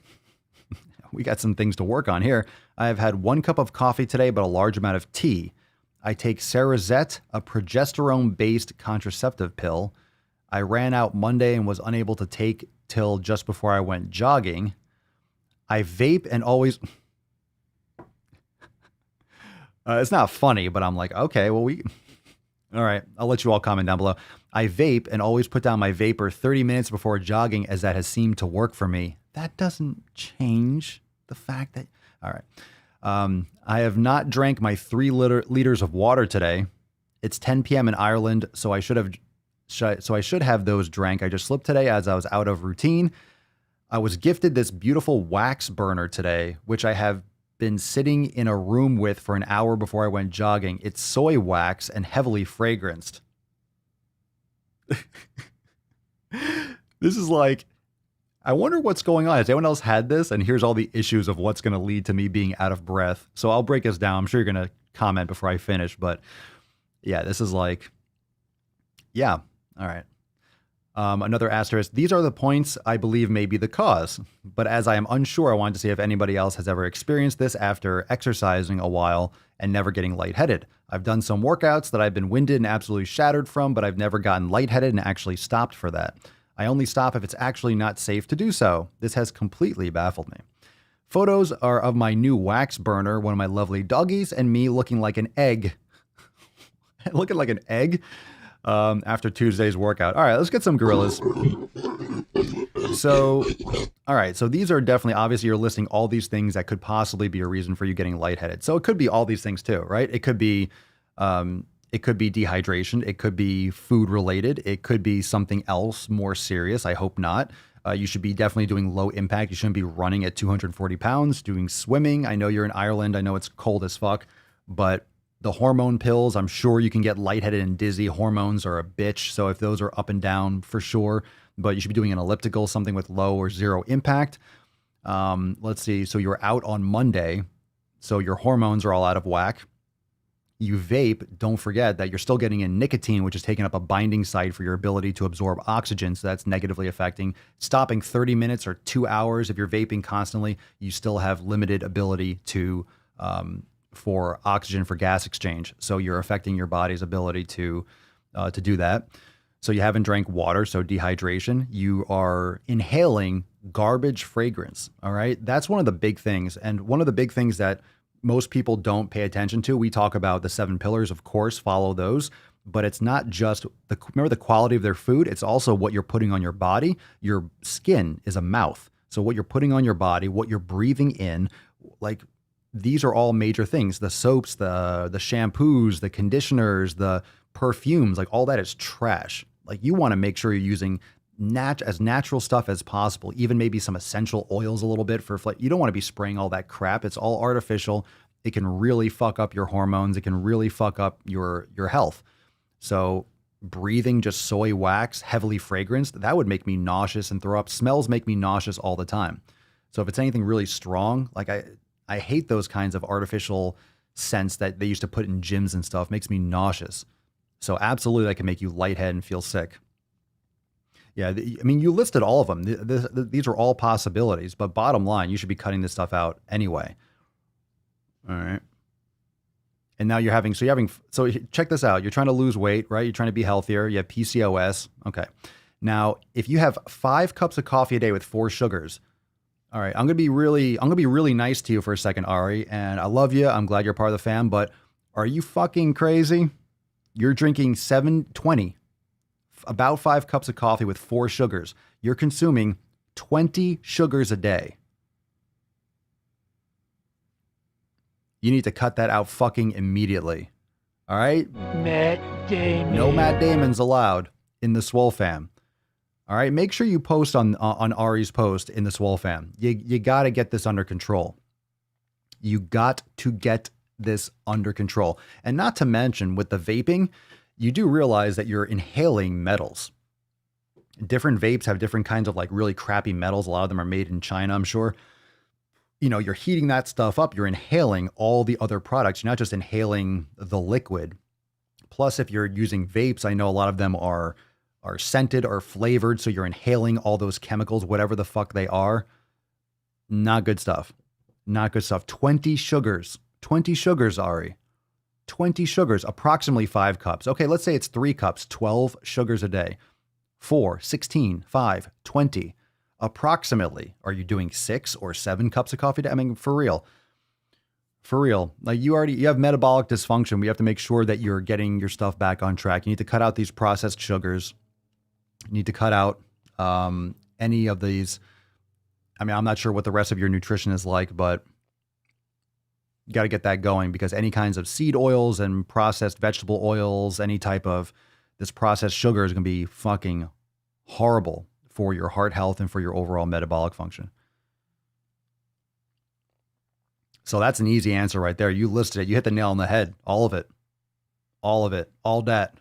We got some things to work on here. I have had 1 cup of coffee today, but a large amount of tea. I take Cerazette, a progesterone-based contraceptive pill. I ran out Monday and was unable to take till just before I went jogging. I vape and always... it's not funny, but I'm like, okay, well, all right, I'll let you all comment down below. I vape and always put down my vapor 30 minutes before jogging, as that has seemed to work for me. That doesn't change the fact that... All right. I have not drank my 3 liters of water today. It's 10 p.m. in Ireland, so I should have those drank. I just slipped today as I was out of routine. I was gifted this beautiful wax burner today, which I have been sitting in a room with for an hour before I went jogging. It's soy wax and heavily fragranced. This is like, I wonder what's going on. Has anyone else had this? And here's all the issues of what's going to lead to me being out of breath. So I'll break this down. I'm sure you're going to comment before I finish, but yeah, this is like, yeah. All right. Another asterisk. These are the points I believe may be the cause, but as I am unsure, I wanted to see if anybody else has ever experienced this after exercising a while and never getting lightheaded. I've done some workouts that I've been winded and absolutely shattered from, but I've never gotten lightheaded and actually stopped for that. I only stop if it's actually not safe to do so. This has completely baffled me. Photos are of my new wax burner, one of my lovely doggies, and me looking like an egg. Looking like an egg after Tuesday's workout. All right, let's get some gorillas. So, all right, so these are definitely, obviously you're listing all these things that could possibly be a reason for you getting lightheaded. So it could be all these things too, right? It could be dehydration. It could be food related. It could be something else more serious. I hope not. You should be definitely doing low impact. You shouldn't be running at 240 pounds, doing swimming. I know you're in Ireland. I know it's cold as fuck, but the hormone pills, I'm sure you can get lightheaded and dizzy. Hormones are a bitch. So if those are up and down, for sure, but you should be doing an elliptical, something with low or zero impact. Let's see. So you're out on Monday. So your hormones are all out of whack. You vape, don't forget that you're still getting in nicotine, which is taking up a binding site for your ability to absorb oxygen. So that's negatively affecting. Stopping 30 minutes or 2 hours, if you're vaping constantly, you still have limited ability to for oxygen for gas exchange. So you're affecting your body's ability to do that. So you haven't drank water, so dehydration. You are inhaling garbage fragrance, all right? That's one of the big things. And one of the big things that most people don't pay attention to, we talk about the 7 pillars, of course, follow those, but it's not just, remember the quality of their food, it's also what you're putting on your body. Your skin is a mouth. So what you're putting on your body, what you're breathing in, like these are all major things. The soaps, the shampoos, the conditioners, the perfumes, like all that is trash. Like you want to make sure you're using as natural stuff as possible, even maybe some essential oils a little bit for you don't want to be spraying all that crap. It's all artificial. It can really fuck up your hormones. It can really fuck up your health. So breathing just soy wax, heavily fragranced, that would make me nauseous and throw up. Smells make me nauseous all the time. So if it's anything really strong, like I hate those kinds of artificial scents that they used to put in gyms and stuff. Makes me nauseous. So absolutely that can make you lightheaded and feel sick. Yeah, I mean, you listed all of them. These are all possibilities, but bottom line, you should be cutting this stuff out anyway. All right. And now so check this out. You're trying to lose weight, right? You're trying to be healthier. You have PCOS. Okay. Now, if you have 5 cups of coffee a day with 4 sugars, all right, I'm going to be really nice to you for a second, Ari, and I love you. I'm glad you're part of the fam, but are you fucking crazy? You're drinking 720, about 5 cups of coffee with 4 sugars. You're consuming 20 sugars a day. You need to cut that out fucking immediately. All right? Matt Damon. No Matt Damons allowed in the Swole fam. All right? Make sure you post on Ari's post in the Swole fam. You got to get this under control. You got to get this under control. And not to mention with the vaping, you do realize that you're inhaling metals. Different vapes have different kinds of like really crappy metals. A lot of them are made in China, I'm sure. You know, you're heating that stuff up. You're inhaling all the other products. You're not just inhaling the liquid. Plus, if you're using vapes, I know a lot of them are scented or flavored. So you're inhaling all those chemicals, whatever the fuck they are. Not good stuff. Not good stuff. 20 sugars. 20 sugars, Ari. 20 sugars, approximately 5 cups. Okay, let's say it's 3 cups, 12 sugars a day. 4, 16, 5, 20. Approximately, are you doing 6 or 7 cups of coffee a day? I mean, for real. For real. Like you have metabolic dysfunction. We have to make sure that you're getting your stuff back on track. You need to cut out these processed sugars. You need to cut out any of these. I mean, I'm not sure what the rest of your nutrition is like, but you got to get that going because any kinds of seed oils and processed vegetable oils, any type of this processed sugar is going to be fucking horrible for your heart health and for your overall metabolic function. So that's an easy answer right there. You listed it. You hit the nail on the head. All of it. All of it. All that.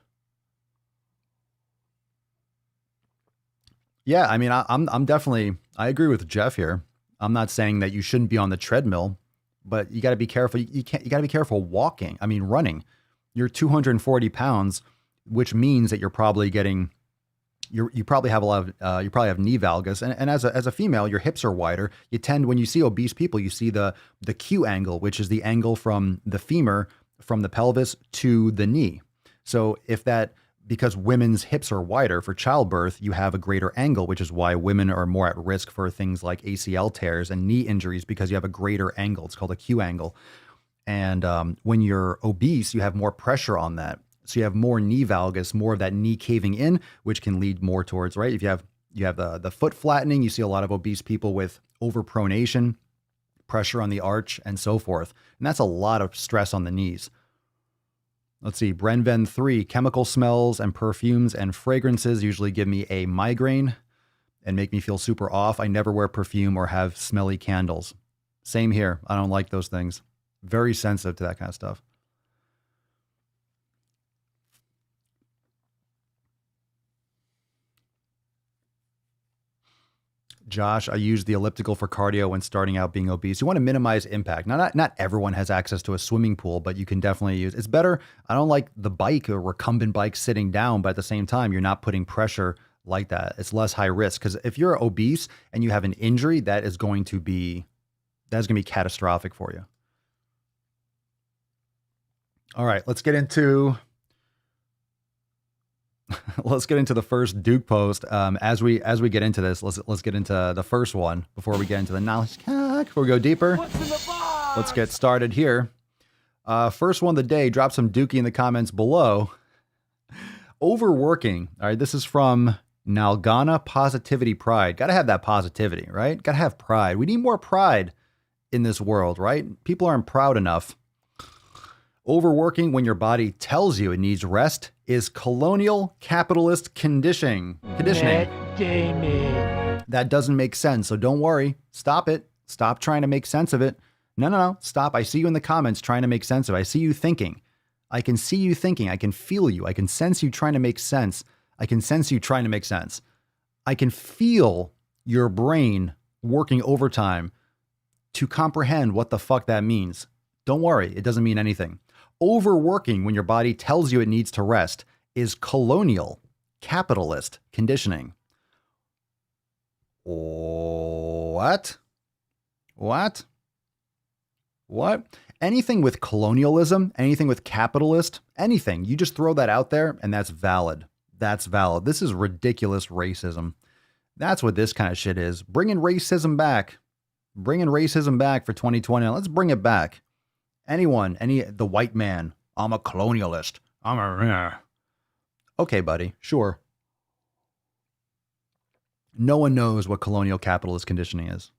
Yeah, I mean, I'm definitely, I agree with Jeff here. I'm not saying that you shouldn't be on the treadmill, but you got to be careful. You got to be careful walking. I mean, running. You're 240 pounds, which means that you're probably getting, you probably have a lot of, you probably have knee valgus. And as a female, your hips are wider. You tend, when you see obese people, you see the Q angle, which is the angle from the femur, from the pelvis to the knee. So because women's hips are wider for childbirth, you have a greater angle, which is why women are more at risk for things like ACL tears and knee injuries because you have a greater angle. It's called a Q angle. And when you're obese, you have more pressure on that. So you have more knee valgus, more of that knee caving in, which can lead more towards, right? If you have the foot flattening, you see a lot of obese people with overpronation, pressure on the arch, and so forth. And that's a lot of stress on the knees. Let's see, Brenven 3, chemical smells and perfumes and fragrances usually give me a migraine and make me feel super off. I never wear perfume or have smelly candles. Same here. I don't like those things. Very sensitive to that kind of stuff. Josh, I use the elliptical for cardio when starting out being obese. You want to minimize impact. Not everyone has access to a swimming pool, but you can definitely use. It's better. I don't like the bike or recumbent bike sitting down, but at the same time, you're not putting pressure like that. It's less high risk because if you're obese and you have an injury, that is going to be catastrophic for you. All right, let's get into the first Duke post. As we get into this, let's get into the first one before we get into the knowledge. Before we go deeper, What's in the box? let's get started here. First one of the day. Drop some Dookie in the comments below. Overworking. All right, this is from Nalgana Positivity Pride. Got to have that positivity, right? Got to have pride. We need more pride in this world, right? People aren't proud enough. Overworking when your body tells you it needs rest is colonial capitalist conditioning. Matt Damon. That doesn't make sense. So don't worry. Stop it. Stop trying to make sense of it. No. Stop. I see you in the comments trying to make sense of it. I see you thinking. I can see you thinking. I can feel you. I can sense you trying to make sense. I can sense you trying to make sense. I can feel your brain working overtime to comprehend what the fuck that means. Don't worry. It doesn't mean anything. Overworking when your body tells you it needs to rest is colonial capitalist conditioning. What? What? What? Anything with colonialism, anything with capitalist, anything, you just throw that out there and that's valid. That's valid. This is ridiculous racism. That's what this kind of shit is. Bringing racism back. Bringing racism back for 2020. Let's bring it back. Anyone, the white man, I'm a colonialist. Okay, buddy, sure. No one knows what colonial capitalist conditioning is.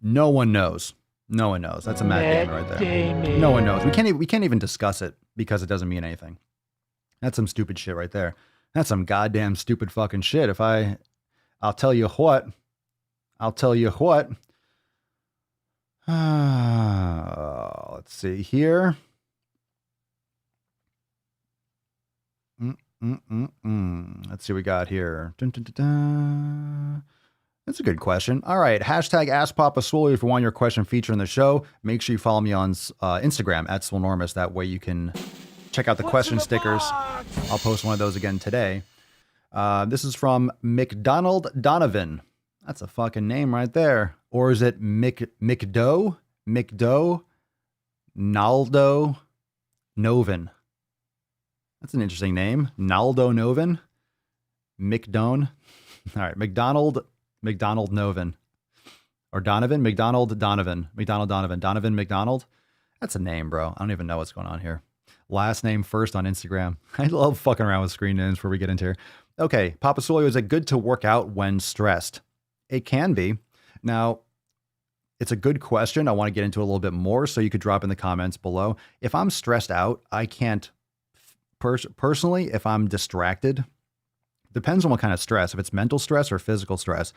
No one knows. No one knows. That's a Matt Damon right there. No one knows. We can't even discuss it because it doesn't mean anything. That's some stupid shit right there. That's some goddamn stupid fucking shit. I'll tell you what. Let's see here. Let's see what we got here. Dun, dun, dun, dun. That's a good question. All right. Hashtag Ask Papa Swole if you want your question featured in the show. Make sure you follow me on Instagram at Swolenormous. That way you can check out the question stickers. I'll post one of those again today. This is from McDonald Donovan. That's a fucking name right there. Or is it McDo? Naldo Novin. That's an interesting name. Naldo Novin. McDone. All right. McDonald Novin. Or Donovan. McDonald Donovan. Donovan McDonald. That's a name, bro. I don't even know what's going on here. Last name first on Instagram. I love fucking around with screen names before we get into here. Okay. Papa Swolio, is it good to work out when stressed? It can be. Now, it's a good question. I want to get into it a little bit more, so you could drop in the comments below. If I'm stressed out, I can't, personally, if I'm distracted, depends on what kind of stress, if it's mental stress or physical stress.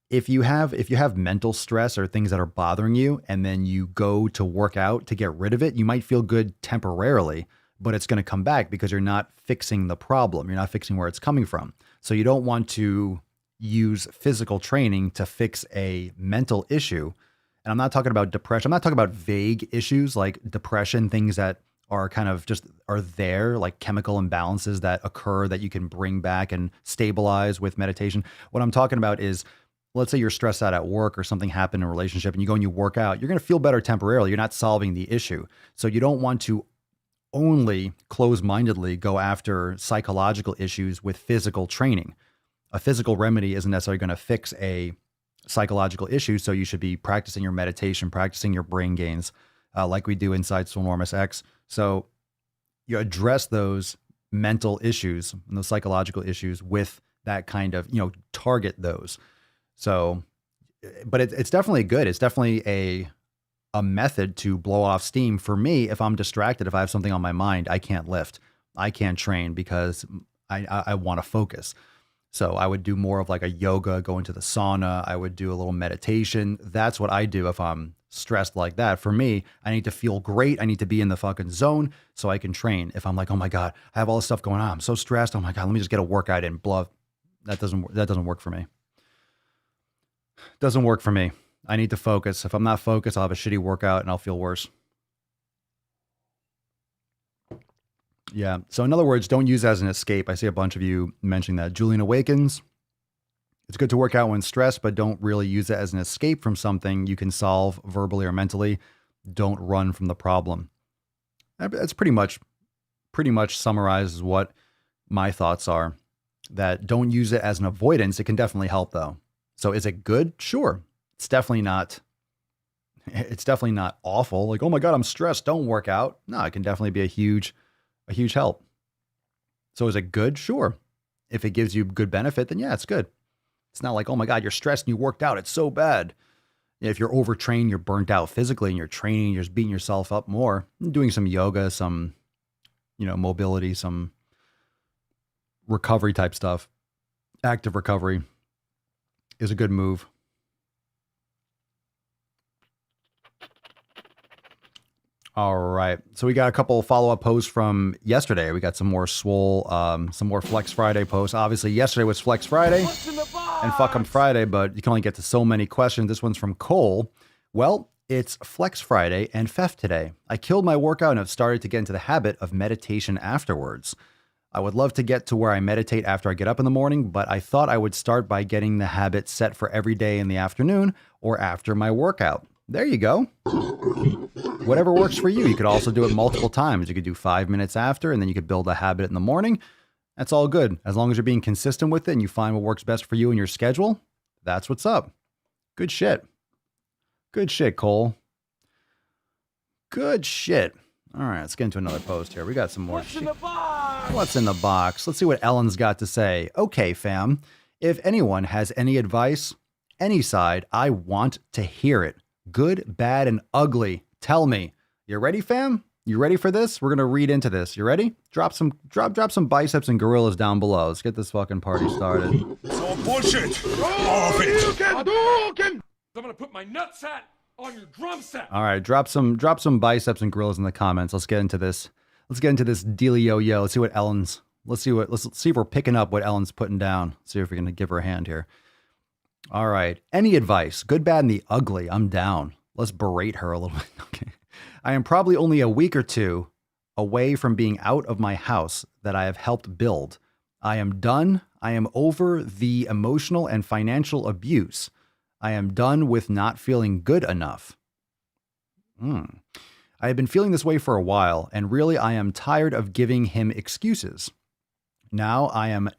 If you have mental stress or things that are bothering you, and then you go to work out to get rid of it, you might feel good temporarily, but it's going to come back because you're not fixing the problem. You're not fixing where it's coming from. So you don't want to use physical training to fix a mental issue. And I'm not talking about depression. I'm not talking about vague issues like depression, things that are kind of just are there, like chemical imbalances that occur that you can bring back and stabilize with meditation. What I'm talking about is, let's say you're stressed out at work or something happened in a relationship and you go and you work out, you're going to feel better temporarily. You're not solving the issue. So you don't want to only close-mindedly go after psychological issues with physical training. A physical remedy isn't necessarily going to fix a psychological issue. So you should be practicing your meditation, practicing your brain gains, like we do inside Swolenormous X. So you address those mental issues and those psychological issues with that kind of, target those. So, but it's definitely good. It's definitely a method to blow off steam. For me, if I'm distracted, if I have something on my mind, I can't lift, I can't train because I want to focus. So I would do more of like a yoga, go into the sauna. I would do a little meditation. That's what I do if I'm stressed like that. For me, I need to feel great. I need to be in the fucking zone so I can train. If I'm like, oh my God, I have all this stuff going on, I'm so stressed. Oh my God, let me just get a workout in. Blow. That doesn't work for me. Doesn't work for me. I need to focus. If I'm not focused, I'll have a shitty workout and I'll feel worse. Yeah. So in other words, don't use it as an escape. I see a bunch of you mentioning that. Julian Awakens. It's good to work out when stressed, but don't really use it as an escape from something you can solve verbally or mentally. Don't run from the problem. That's pretty much summarizes what my thoughts are. That don't use it as an avoidance. It can definitely help though. So is it good? Sure. It's definitely not awful. Like, oh my God, I'm stressed, don't work out. No, it can definitely be a huge help. So is it good? Sure. If it gives you good benefit, then yeah, it's good. It's not like, oh my God, you're stressed and you worked out, it's so bad. If you're overtrained, you're burnt out physically and you're training, you're just beating yourself up more. Doing some yoga, some, mobility, some recovery type stuff, active recovery is a good move. All right. So we got a couple follow-up posts from yesterday. We got some more Swole, some more Flex Friday posts. Obviously, yesterday was Flex Friday and fuck 'em Friday, but you can only get to so many questions. This one's from Cole. Well, it's Flex Friday and FEF today. I killed my workout and have started to get into the habit of meditation afterwards. I would love to get to where I meditate after I get up in the morning, but I thought I would start by getting the habit set for every day in the afternoon or after my workout. There you go. Whatever works for you. You could also do it multiple times. You could do 5 minutes after, and then you could build a habit in the morning. That's all good. As long as you're being consistent with it and you find what works best for you and your schedule, that's what's up. Good shit. Good shit, Cole. Good shit. All right, let's get into another post here. We got some more shit. What's in the box? Let's see what Ellen's got to say. Okay, fam. If anyone has any advice, any side, I want to hear it. Good, bad, and ugly. Tell me. You ready, fam? You ready for this? We're gonna read into this. You ready? Drop some biceps and gorillas down below. Let's get this fucking party started. It's all bullshit. All of it. I'm gonna put my nutsack on your drum set. All right, drop some biceps and gorillas in the comments. Let's get into this. Let's get into this dealio-yo. Let's see what Ellen's. Let's see if we're picking up what Ellen's putting down. See if we can give her a hand here. All right. Any advice? Good, bad, and the ugly. I'm down. Let's berate her a little bit. Okay. I am probably only a week or two away from being out of my house that I have helped build. I am done. I am over the emotional and financial abuse. I am done with not feeling good enough. I have been feeling this way for a while, and really I am tired of giving him excuses. I am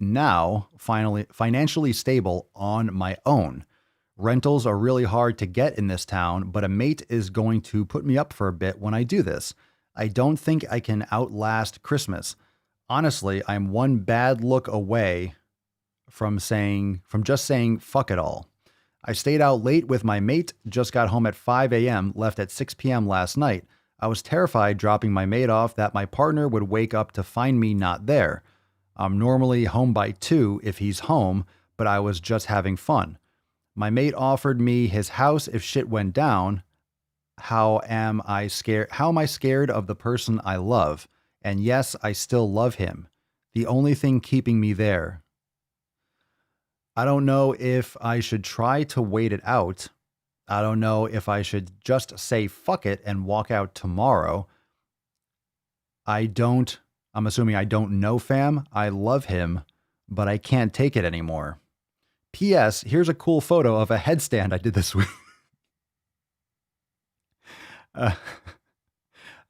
finally financially stable on my own. Rentals are really hard to get in this town, but a mate is going to put me up for a bit when I do this. I don't think I can outlast Christmas. Honestly, I'm one bad look away from just saying fuck it all. I stayed out late with my mate, just got home at 5 a.m., left at 6 p.m. last night. I was terrified dropping my mate off that my partner would wake up to find me not there. I'm normally home by 2 if he's home, but I was just having fun. My mate offered me his house if shit went down. How am I scared of the person I love? And yes, I still love him. The only thing keeping me there. I don't know if I should try to wait it out. I don't know if I should just say fuck it and walk out tomorrow. I'm assuming I don't know, fam. I love him, but I can't take it anymore. P.S. Here's a cool photo of a headstand I did this week.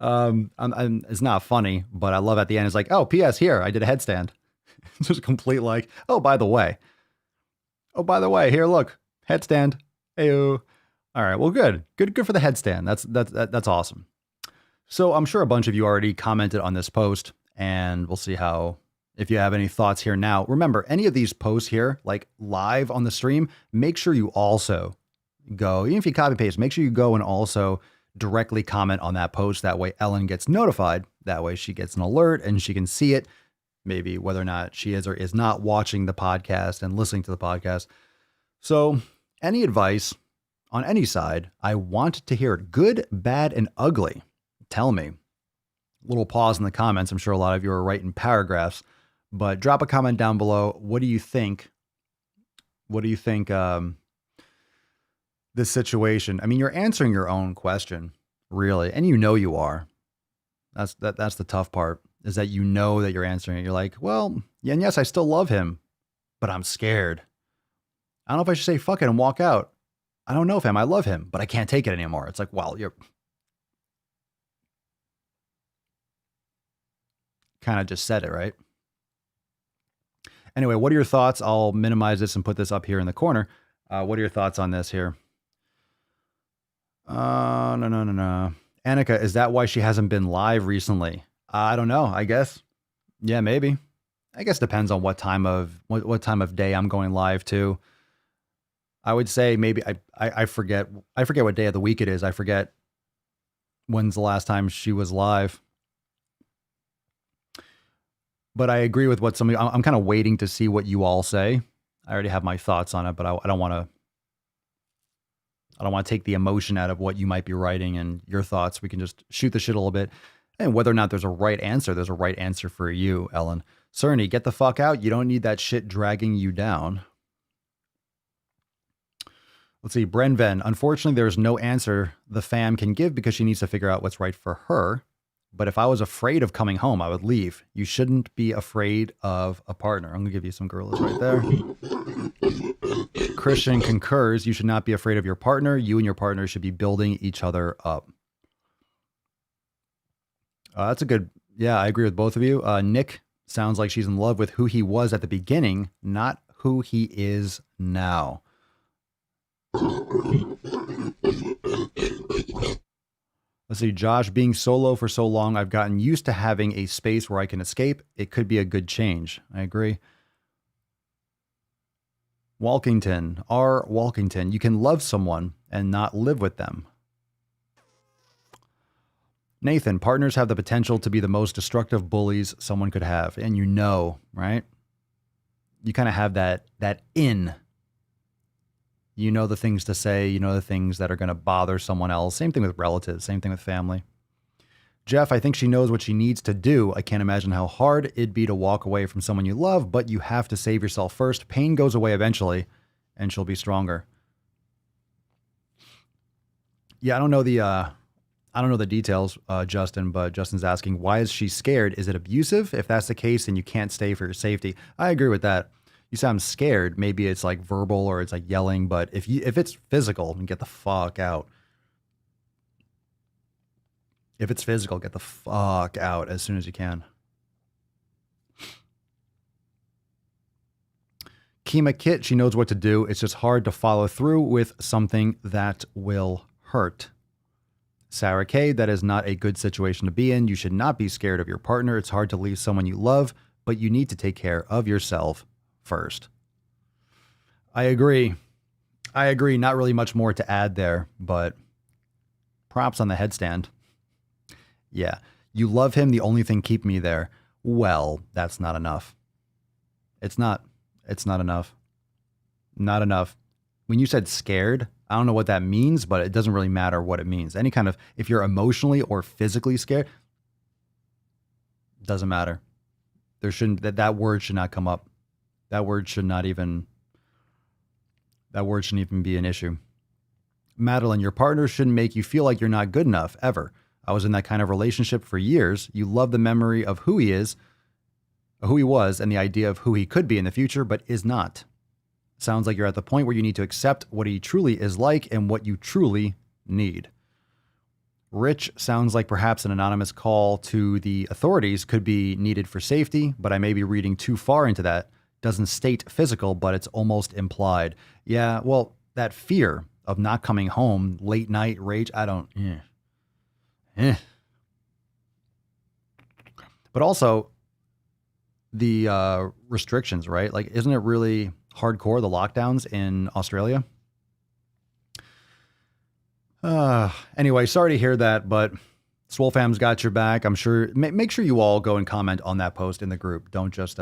It's not funny, but I love at the end. It's like, oh, P.S. Here, I did a headstand. It's just complete like, oh, by the way, here, look, headstand. Heyo. All right, well, good for the headstand. That's awesome. So I'm sure a bunch of you already commented on this post, and we'll see if you have any thoughts here now. Remember, any of these posts here, like live on the stream, make sure you also go, even if you copy paste, make sure you go and also directly comment on that post. That way Ellen gets notified. That way she gets an alert and she can see it, maybe whether or not she is or is not watching the podcast and listening to the podcast. So any advice on any side, I want to hear it. Good, bad, and ugly. Tell me. Little pause in the comments. I'm sure a lot of you are writing paragraphs, but drop a comment down below. What do you think? This situation? I mean, you're answering your own question, really, and you are. That's the tough part, is that you know that you're answering it. You're like, well, yeah, and yes, I still love him, but I'm scared. I don't know if I should say fuck it and walk out. I don't know, fam. I love him, but I can't take it anymore. It's like, well, you're kind of just said it, right? Anyway, what are your thoughts? I'll minimize this and put this up here in the corner. What are your thoughts on this here? No. Annika, is that why she hasn't been live recently? I don't know. I guess. Yeah, maybe. I guess depends on what time of day I'm going live to. I would say maybe I forget what day of the week it is. I forget when's the last time she was live. But I agree with what I'm kind of waiting to see what you all say. I already have my thoughts on it, but I don't want to take the emotion out of what you might be writing and your thoughts. We can just shoot the shit a little bit. And whether or not there's a right answer for you, Ellen. Cerny, get the fuck out. You don't need that shit dragging you down. Let's see. Brenven, unfortunately, there's no answer the fam can give because she needs to figure out what's right for her. But if I was afraid of coming home, I would leave. You shouldn't be afraid of a partner. I'm going to give you some gorillas right there. Christian concurs. You should not be afraid of your partner. You and your partner should be building each other up. That's a good, yeah, I agree with both of you. Nick sounds like she's in love with who he was at the beginning, not who he is now. Let's see, Josh, being solo for so long, I've gotten used to having a space where I can escape. It could be a good change. I agree. Walkington, R. Walkington, you can love someone and not live with them. Nathan, partners have the potential to be the most destructive bullies someone could have. And you know, right? You kind of have that in. You know the things to say. You know the things that are going to bother someone else. Same thing with relatives. Same thing with family. Jeff, I think she knows what she needs to do. I can't imagine how hard it'd be to walk away from someone you love, but you have to save yourself first. Pain goes away eventually, and she'll be stronger. Yeah, I don't know the details, Justin, but Justin's asking, why is she scared? Is it abusive? If that's the case, then you can't stay for your safety. I agree with that. You sound scared. Maybe it's like verbal or it's like yelling, but if it's physical, then get the fuck out. If it's physical, get the fuck out as soon as you can. Kima Kit, she knows what to do. It's just hard to follow through with something that will hurt. Sarah K, that is not a good situation to be in. You should not be scared of your partner. It's hard to leave someone you love, but you need to take care of yourself first. I agree. Not really much more to add there, but props on the headstand. Yeah. You love him. The only thing keep me there. Well, that's not enough. It's not enough. Not enough. When you said scared, I don't know what that means, but it doesn't really matter what it means. Any kind of, if you're emotionally or physically scared, doesn't matter. That word should not come up. That word shouldn't even be an issue. Madeline, your partner shouldn't make you feel like you're not good enough, ever. I was in that kind of relationship for years. You love the memory of who he was, and the idea of who he could be in the future, but is not. Sounds like you're at the point where you need to accept what he truly is like and what you truly need. Rich sounds like perhaps an anonymous call to the authorities could be needed for safety, but I may be reading too far into that. Doesn't state physical, but it's almost implied. Yeah, well, that fear of not coming home, late night rage, I don't... But also, the restrictions, right? Like, isn't it really hardcore, the lockdowns in Australia? Anyway, sorry to hear that, but Swole Fam's got your back. I'm sure. Make sure you all go and comment on that post in the group. Don't just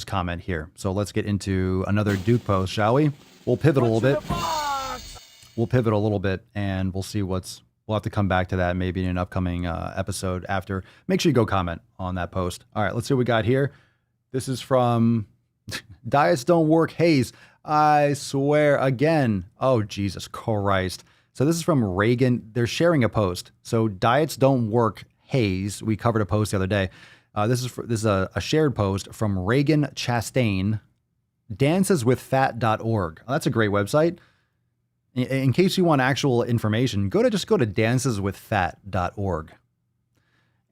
comment here. So let's get into another Duke post, shall we? We'll pivot a little bit. And we'll see we'll have to come back to that maybe in an upcoming episode after. Make sure you go comment on that post. All right, let's see what we got here. This is from Diets Don't Work Hayes. I swear again. Oh, Jesus Christ. So this is from Reagan. They're sharing a post. So Diets Don't Work Hayes. We covered a post the other day. This is a shared post from Reagan Chastain, danceswithfat.org. Oh, that's a great website. In case you want actual information, go to danceswithfat.org.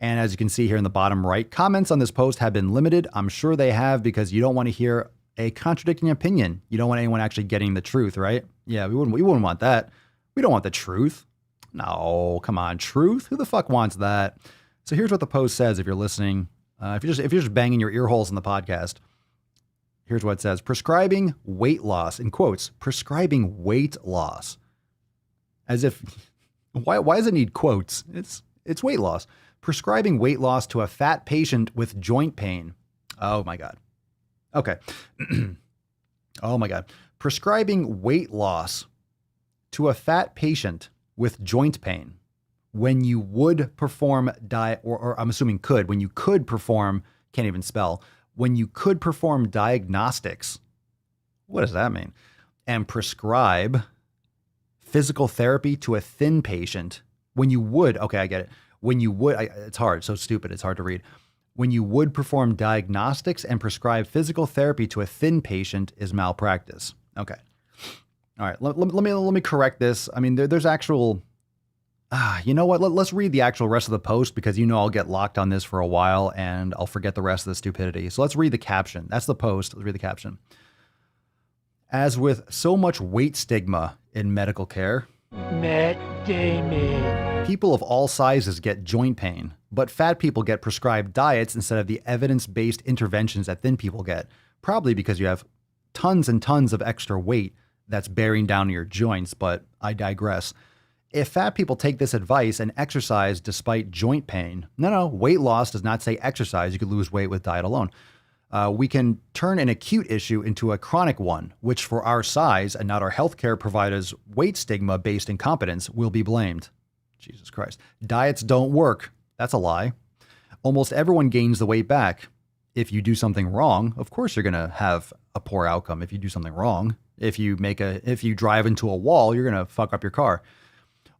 And as you can see here in the bottom right, comments on this post have been limited. I'm sure they have, because you don't want to hear a contradicting opinion. You don't want anyone actually getting the truth, right? Yeah, we wouldn't want that. We don't want the truth. No, come on, truth? Who the fuck wants that? So here's what the post says if you're listening. If you're just banging your ear holes in the podcast. Here's what it says. Prescribing weight loss, in quotes, prescribing weight loss. As if, why does it need quotes? It's weight loss. Prescribing weight loss to a fat patient with joint pain. Oh my God. Okay. Oh my God. Prescribing weight loss to a fat patient with joint pain when you would perform or I'm assuming when you could perform, can't even spell, when you could perform diagnostics. What does that mean? And prescribe physical therapy to a thin patient when you would, okay, I get it. when you would, it's hard, so stupid, it's hard to read. When you would perform diagnostics and prescribe physical therapy to a thin patient is malpractice. Okay. All right. Let me correct this. I mean, there's actual, you know what? Let's read the actual rest of the post because I'll get locked on this for a while and I'll forget the rest of the stupidity. So let's read the caption. That's the post. Let's read the caption. As with so much weight stigma in medical care, Matt Damon. people of all sizes get joint pain, but fat people get prescribed diets instead of the evidence-based interventions that thin people get, probably because you have tons and tons of extra weight that's bearing down your joints, but I digress. If fat people take this advice and exercise despite joint pain, no, weight loss does not say exercise. You could lose weight with diet alone. We can turn an acute issue into a chronic one, which for our size and not our healthcare providers' weight stigma-based incompetence will be blamed. Jesus Christ. Diets don't work. That's a lie. Almost everyone gains the weight back. If you do something wrong, of course you're going to have a poor outcome if you do something wrong. If you drive into a wall, you're going to fuck up your car.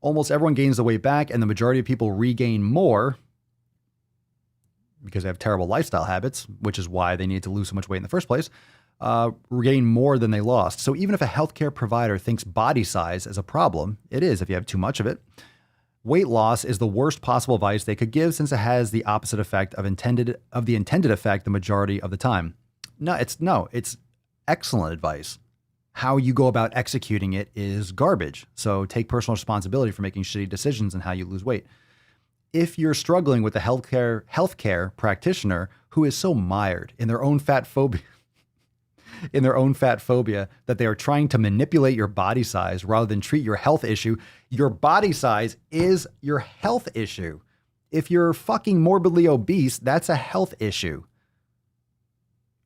Almost everyone gains the weight back, and the majority of people regain more because they have terrible lifestyle habits, which is why they need to lose so much weight in the first place, regain more than they lost. So even if a healthcare provider thinks body size is a problem, it is if you have too much of it. Weight loss is the worst possible advice they could give since it has the opposite effect of the intended effect the majority of the time. It's excellent advice. How you go about executing it is garbage. So take personal responsibility for making shitty decisions and how you lose weight. If you're struggling with a healthcare practitioner who is so mired in their own fat phobia, that they are trying to manipulate your body size rather than treat your health issue, your body size is your health issue. If you're fucking morbidly obese, that's a health issue.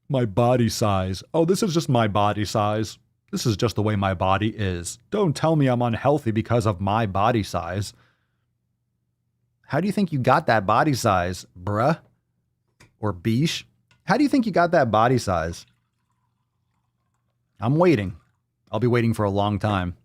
My body size. Oh, this is just my body size. This is just the way my body is. Don't tell me I'm unhealthy because of my body size. How do you think you got that body size, bruh? Or biche? How do you think you got that body size? I'm waiting. I'll be waiting for a long time.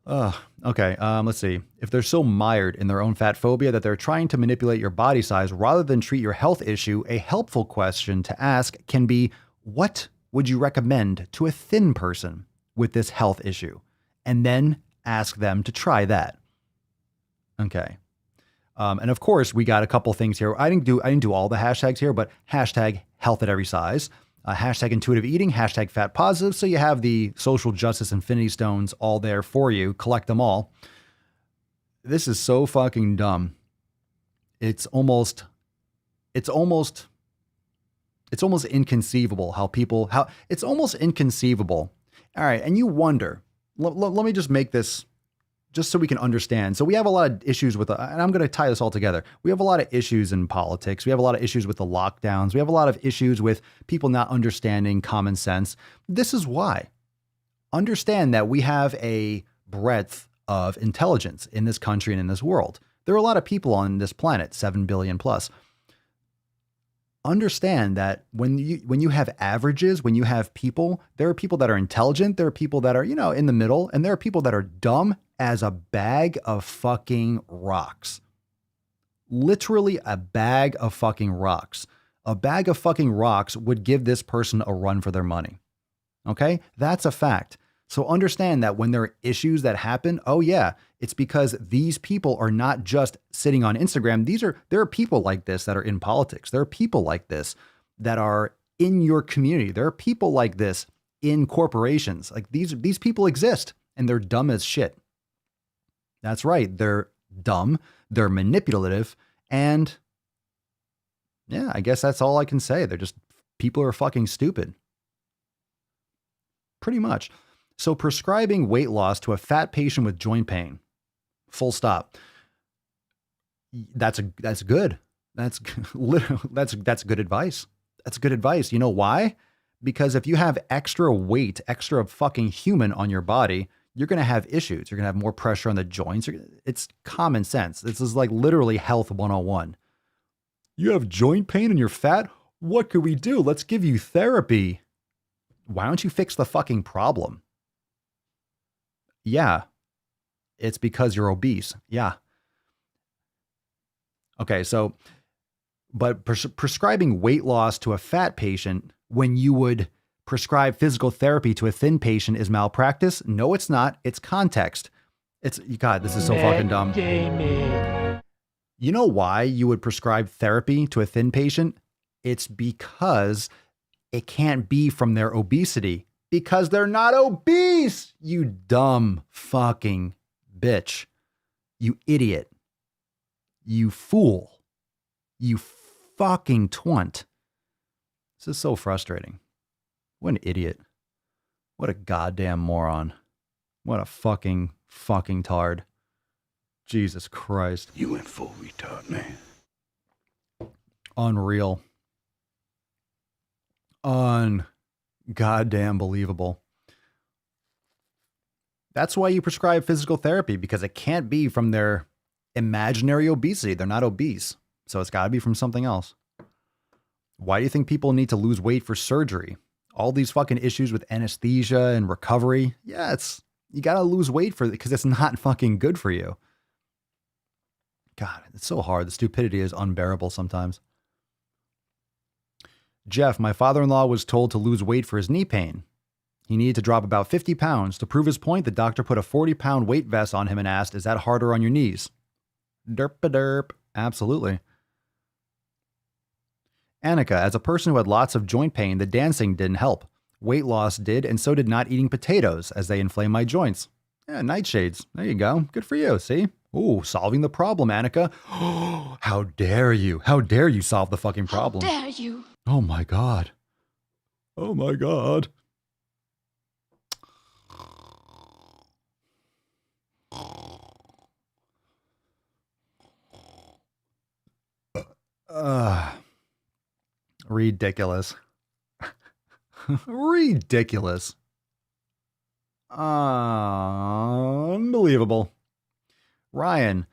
Okay, let's see. If they're so mired in their own fat phobia that they're trying to manipulate your body size rather than treat your health issue, a helpful question to ask can be, what would you recommend to a thin person with this health issue? And then ask them to try that. Okay. And of course, we got a couple things here. I didn't do all the hashtags here, but hashtag health at every size, hashtag intuitive eating, hashtag fat positive. So you have the social justice infinity stones all there for you. Collect them all. This is so fucking dumb. It's almost inconceivable it's almost inconceivable. All right. And you wonder, let me just make this just so we can understand. So we have a lot of issues with, and I'm going to tie this all together. We have a lot of issues in politics. We have a lot of issues with the lockdowns. We have a lot of issues with people not understanding common sense. This is why. Understand that we have a breadth of intelligence in this country and in this world. There are a lot of people on this planet, 7 billion plus. Understand that when you have averages, when you have people, there are people that are intelligent, there are people that are, in the middle, and there are people that are dumb as a bag of fucking rocks. Literally a bag of fucking rocks. A bag of fucking rocks would give this person a run for their money. Okay? That's a fact. So understand that when there are issues that happen, oh yeah, it's because these people are not just sitting on Instagram. There are people like this that are in politics. There are people like this that are in your community. There are people like this in corporations. Like these people exist and they're dumb as shit. That's right. They're dumb. They're manipulative. And yeah, I guess that's all I can say. People are fucking stupid. Pretty much. So prescribing weight loss to a fat patient with joint pain, full stop. That's good. That's good advice. That's good advice. You know why? Because if you have extra weight, extra fucking human on your body, you're going to have issues. You're going to have more pressure on the joints. It's common sense. This is like literally health 101. You have joint pain and you're fat? What could we do? Let's give you therapy. Why don't you fix the fucking problem? Yeah. It's because you're obese. Yeah. Okay, so, but prescribing weight loss to a fat patient when you would prescribe physical therapy to a thin patient is malpractice? No, it's not. It's context. God, this is so fucking dumb. You know why you would prescribe therapy to a thin patient? It's because it can't be from their obesity. Because they're not obese, you dumb fucking bitch. You idiot. You fool. You fucking twunt. This is so frustrating. What an idiot. What a goddamn moron. What a fucking tard. Jesus Christ. You went full retard, man. Unreal. Goddamn believable. That's why you prescribe physical therapy, because it can't be from their imaginary obesity. They're not obese. So it's got to be from something else. Why do you think people need to lose weight for surgery? All these fucking issues with anesthesia and recovery. Yeah, you got to lose weight because it's not fucking good for you. God, it's so hard. The stupidity is unbearable sometimes. Jeff, my father-in-law was told to lose weight for his knee pain. He needed to drop about 50 pounds. To prove his point, the doctor put a 40-pound weight vest on him and asked, "Is that harder on your knees?" Derp-a-derp. Absolutely. Annika, as a person who had lots of joint pain, the dancing didn't help. Weight loss did, and so did not eating potatoes, as they inflame my joints. Yeah, nightshades. There you go. Good for you, see? Ooh, solving the problem, Annika. How dare you? How dare you solve the fucking problem? How dare you? Oh my God. Oh my God. Ridiculous. Ridiculous. Unbelievable. Ryan,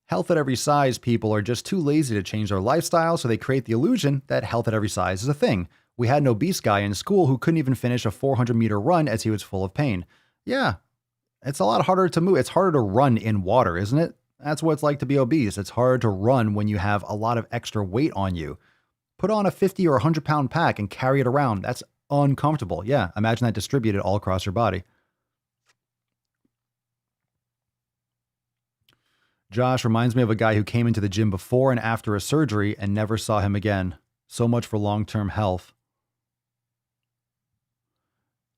health at every size people are just too lazy to change their lifestyle, so they create the illusion that health at every size is a thing. We had an obese guy in school who couldn't even finish a 400-meter run as he was full of pain. Yeah, it's a lot harder to move. It's harder to run in water, isn't it? That's what it's like to be obese. It's hard to run when you have a lot of extra weight on you. Put on a 50 or 100-pound pack and carry it around. That's uncomfortable. Yeah, imagine that distributed all across your body. Josh reminds me of a guy who came into the gym before and after a surgery and never saw him again. So much for long-term health.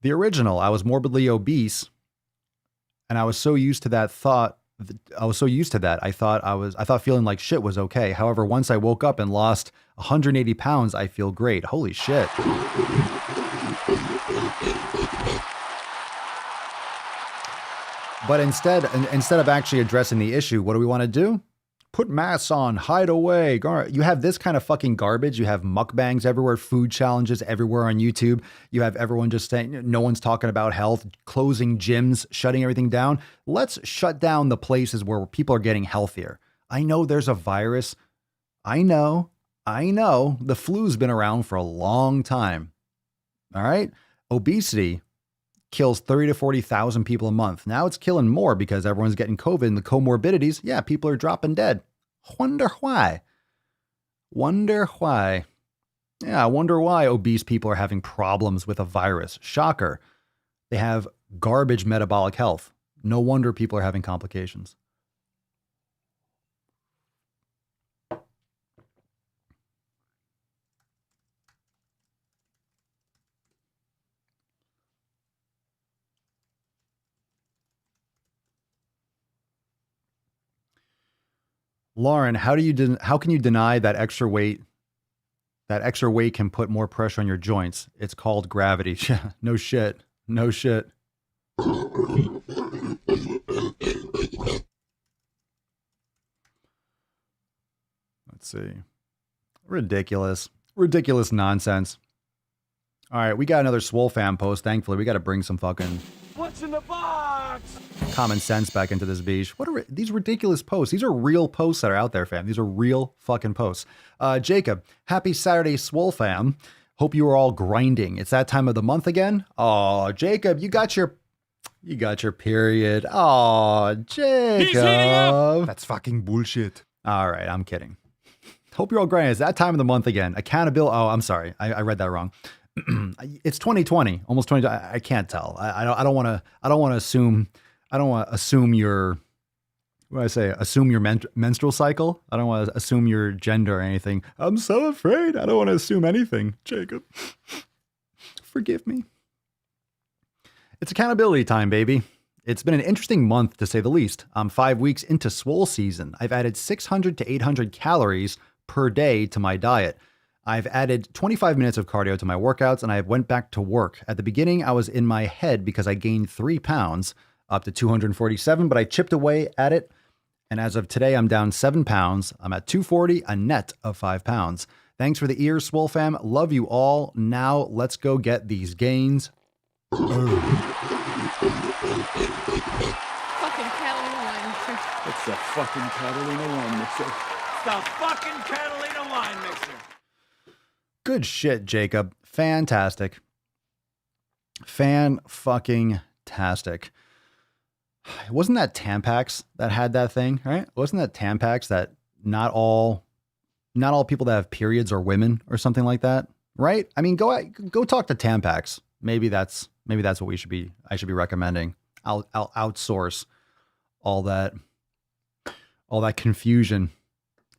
The original, I was morbidly obese, and I was so used to that thought. I thought feeling like shit was okay. However, once I woke up and lost 180 pounds, I feel great. Holy shit. But instead of actually addressing the issue, what do we want to do? Put masks on, hide away. You have this kind of fucking garbage. You have mukbangs everywhere, food challenges everywhere on YouTube. You have everyone just saying, no one's talking about health, closing gyms, shutting everything down. Let's shut down the places where people are getting healthier. I know there's a virus. I know. The flu's been around for a long time. All right? Obesity kills 30 to 40,000 people a month. Now it's killing more because everyone's getting COVID and the comorbidities. Yeah, people are dropping dead. Wonder why. Yeah, I wonder why obese people are having problems with a virus. Shocker. They have garbage metabolic health. No wonder people are having complications. Lauren, how can you deny that extra weight? That extra weight can put more pressure on your joints. It's called gravity. No shit. Let's see. Ridiculous nonsense. All right, we got another Swole fam post. Thankfully, we got to bring some fucking What's in the box? common sense back into this beach. What are these ridiculous posts? These are real posts that are out there, fam. These are real fucking posts. Jacob, happy Saturday, Swole fam. Hope you are all grinding. It's that time of the month again. Oh, Jacob, you got your period. Oh, Jacob. He's heating up. That's fucking bullshit. All right, I'm kidding. Hope you're all great. It's that time of the month again. Accountability. Oh, I'm sorry. I read that wrong. It's 2020, almost 20. I can't tell. I don't want to assume. I don't want to assume your, what do I say? Assume your menstrual cycle. I don't want to assume your gender or anything. I'm so afraid. I don't want to assume anything. Jacob, forgive me. It's accountability time, baby. It's been an interesting month to say the least. I'm 5 weeks into Swole season. I've added 600 to 800 calories per day to my diet. I've added 25 minutes of cardio to my workouts, and I went back to work. At the beginning, I was in my head because I gained 3 pounds up to 247, but I chipped away at it. And as of today, I'm down 7 pounds. I'm at 240, a net of 5 pounds. Thanks for the ears, Swole fam. Love you all. Now let's go get these gains. Fucking Catalina wine mixer. It's the fucking Catalina wine mixer. It's the fucking Catalina wine mixer. Good shit, Jacob. Fantastic. Fan-fucking-tastic. Wasn't that Tampax that had that thing, right? Wasn't that Tampax that not all people that have periods are women or something like that, right? I mean, go talk to Tampax. Maybe that's what I should be recommending. I'll outsource all that confusion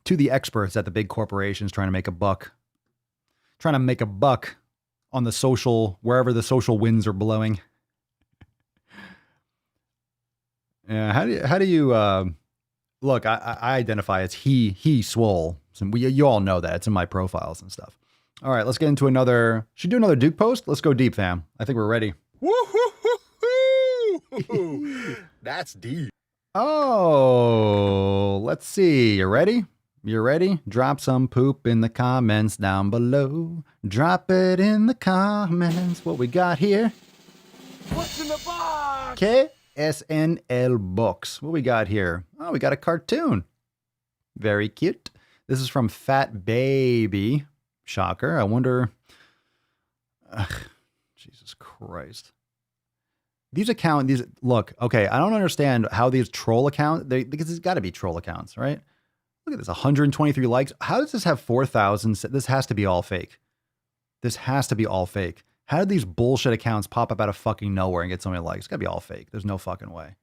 to the experts at the big corporations trying to make a buck on the social, wherever the social winds are blowing. Yeah, how do you look? I identify as he Swole. So you all know that it's in my profiles and stuff. All right, let's get into another. Should we do another Duke post? Let's go deep, fam. I think we're ready. Woo-hoo-hoo-hoo! That's deep. Oh, let's see. You ready? You ready? Drop some poop in the comments down below. Drop it in the comments. What we got here? What's in the box? KSNL Books. What we got here? Oh, we got a cartoon. Very cute. This is from Fat Baby. Shocker. I wonder. Jesus Christ. Look, okay, I don't understand how these troll accounts, because it's got to be troll accounts, right? Look at this, 123 likes. How does this have 4,000? This has to be all fake. This has to be all fake. How did these bullshit accounts pop up out of fucking nowhere and get so many likes? It's got to be all fake. There's no fucking way.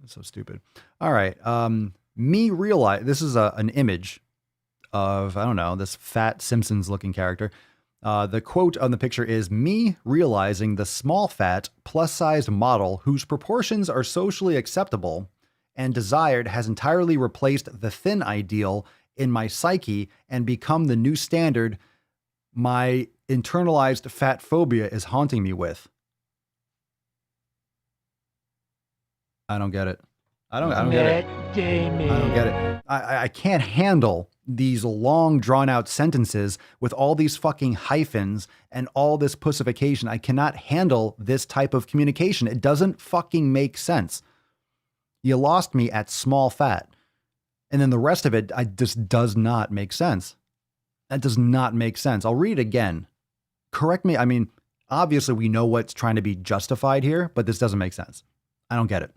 It's so stupid. All right. This is an image of, I don't know, this fat Simpsons looking character. The quote on the picture is, me realizing the small fat plus sized model whose proportions are socially acceptable and desired has entirely replaced the thin ideal in my psyche and become the new standard my internalized fat phobia is haunting me with. I don't get it. I don't get it. I don't get it. I can't handle these long drawn out sentences with all these fucking hyphens and all this pussification. I cannot handle this type of communication. It doesn't fucking make sense. You lost me at small fat. And then the rest of it, just does not make sense. That does not make sense. I'll read it again. Correct me. I mean, obviously we know what's trying to be justified here, but this doesn't make sense. I don't get it.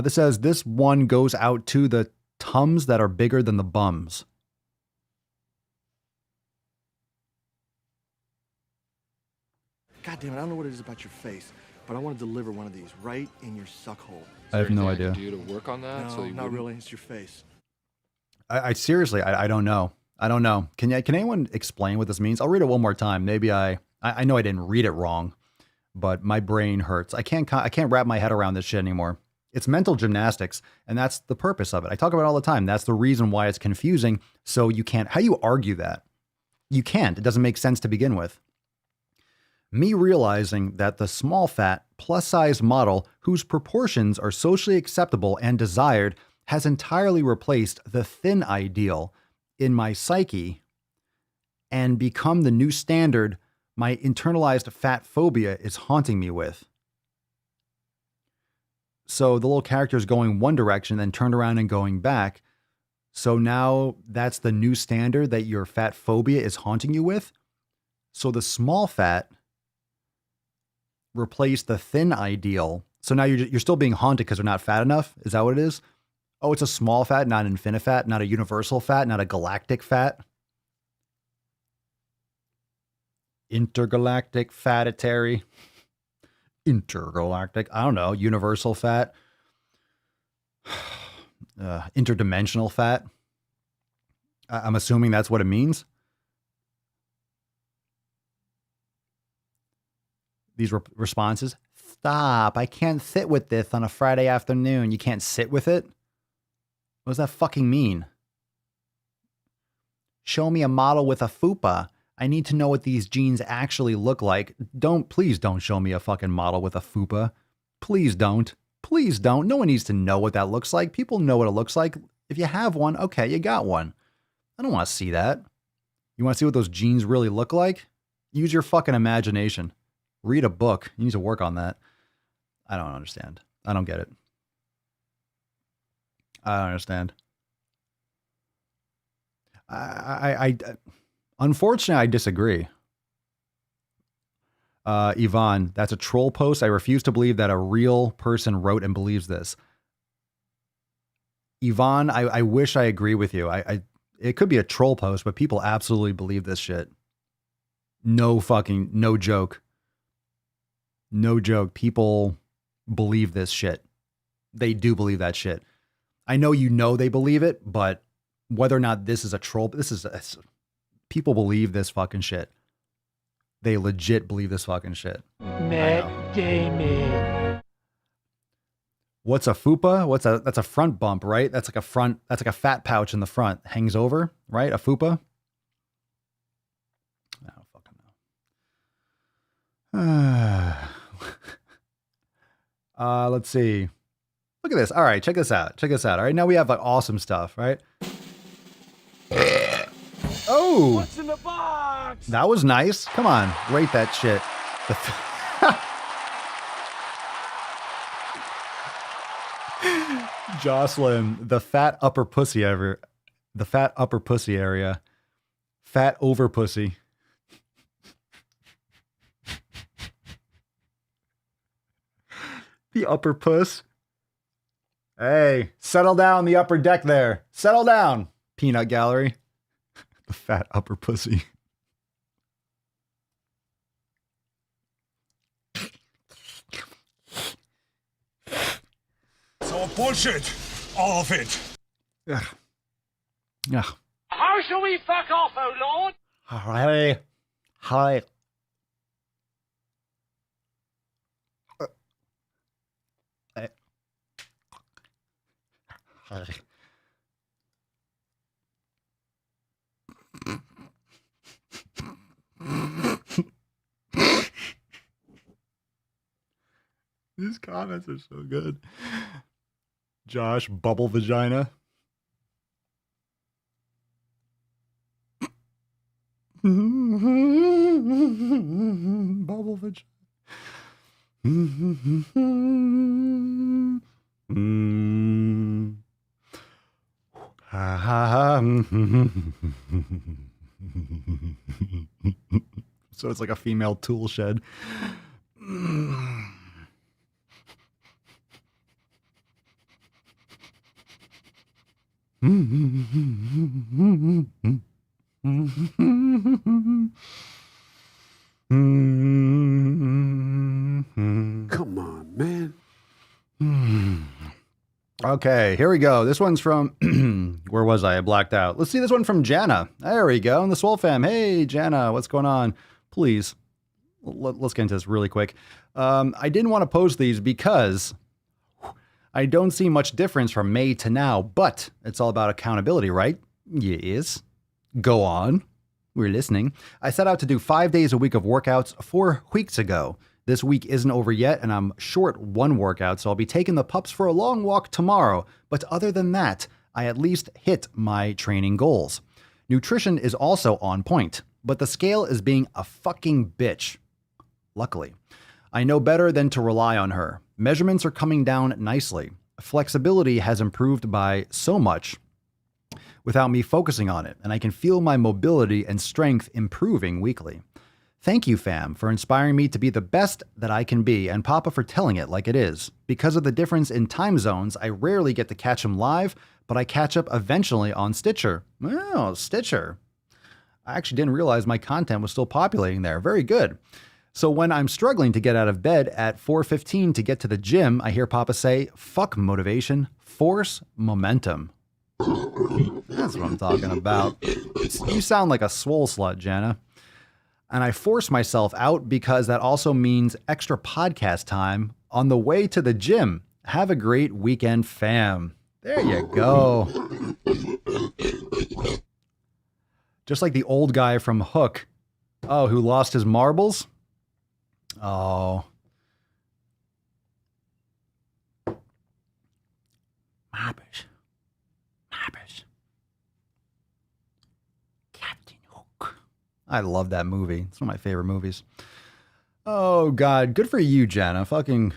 This says, this one goes out to the tums that are bigger than the bums. God damn it, I don't know what it is about your face, but I want to deliver one of these right in your suck hole. I have no idea. Do you to work on that? No, not really. It's your face. I seriously, I don't know. I don't know. Can anyone explain what this means? I'll read it one more time. Maybe I know I didn't read it wrong, but my brain hurts. I can't wrap my head around this shit anymore. It's mental gymnastics, and that's the purpose of it. I talk about it all the time. That's the reason why it's confusing. So you can't, how do you argue that? You can't. It doesn't make sense to begin with. Me realizing that the small fat, plus size model whose proportions are socially acceptable and desired has entirely replaced the thin ideal in my psyche and become the new standard my internalized fat phobia is haunting me with. So the little character is going one direction, then turned around and going back. So now that's the new standard that your fat phobia is haunting you with. So the small fat replaced the thin ideal. So now you're still being haunted because they're not fat enough. Is that what it is? Oh, it's a small fat, not an infinifat, not a universal fat, not a galactic fat. Intergalactic fatitary. Intergalactic. I don't know. Universal fat. Interdimensional fat. I'm assuming that's what it means. These responses. Stop. I can't sit with this on a Friday afternoon. You can't sit with it? What does that fucking mean? Show me a model with a fupa. I need to know what these jeans actually look like. Please don't show me a fucking model with a fupa. Please don't. Please don't. No one needs to know what that looks like. People know what it looks like. If you have one, okay, you got one. I don't want to see that. You want to see what those jeans really look like? Use your fucking imagination. Read a book. You need to work on that. I don't understand. I don't get it. I don't understand. Unfortunately, I disagree. Yvonne, that's a troll post. I refuse to believe that a real person wrote and believes this. Yvonne, I wish I agree with you. It could be a troll post, but people absolutely believe this shit. No joke. No joke. People believe this shit. They do believe that shit. I know they believe it, but whether or not this is a troll, people believe this fucking shit. They legit believe this fucking shit. Matt Damon. What's a fupa? That's a front bump, right? That's like a fat pouch in the front. Hangs over, right? A fupa? I don't fucking know. Let's see. Look at this. All right, check this out. All right, now we have like awesome stuff, right? Oh! What's in the box? That was nice. Come on, rate that shit. Jocelyn, the fat upper pussy area. Fat over pussy. The upper puss. Hey, settle down the upper deck there. Settle down, peanut gallery. The fat upper pussy. It's all bullshit. All of it. Yeah. Yeah. How shall we fuck off, oh Lord? Hi. Hi. Hi. These comments are so good. Josh, bubble vagina. Bubble vagina. So it's like a female tool shed. Come on, man. Okay, here we go. This one's from, where was I? I blacked out. Let's see this one from Jana. There we go. In the Swole fam. Hey, Jana, what's going on? Please, let's get into this really quick. I didn't want to post these because I don't see much difference from May to now, but it's all about accountability, right? Yes. Go on. We're listening. I set out to do 5 days a week of workouts 4 weeks ago. This week isn't over yet, and I'm short one workout, so I'll be taking the pups for a long walk tomorrow. But other than that, I at least hit my training goals. Nutrition is also on point, but the scale is being a fucking bitch. Luckily, I know better than to rely on her. Measurements are coming down nicely. Flexibility has improved by so much without me focusing on it, and I can feel my mobility and strength improving weekly. Thank you, fam, for inspiring me to be the best that I can be, and Papa for telling it like it is. Because of the difference in time zones, I rarely get to catch him live, but I catch up eventually on Stitcher. Oh, Stitcher. I actually didn't realize my content was still populating there. Very good. So when I'm struggling to get out of bed at 4:15 to get to the gym, I hear Papa say, fuck motivation, force momentum. That's what I'm talking about. You sound like a swole slut, Jana. And I force myself out because that also means extra podcast time on the way to the gym. Have a great weekend, fam. There you go. Just like the old guy from Hook. Oh, who lost his marbles? Oh. Marbles. Captain Hook. I love that movie. It's one of my favorite movies. Oh, God. Good for you, Jenna. Fucking...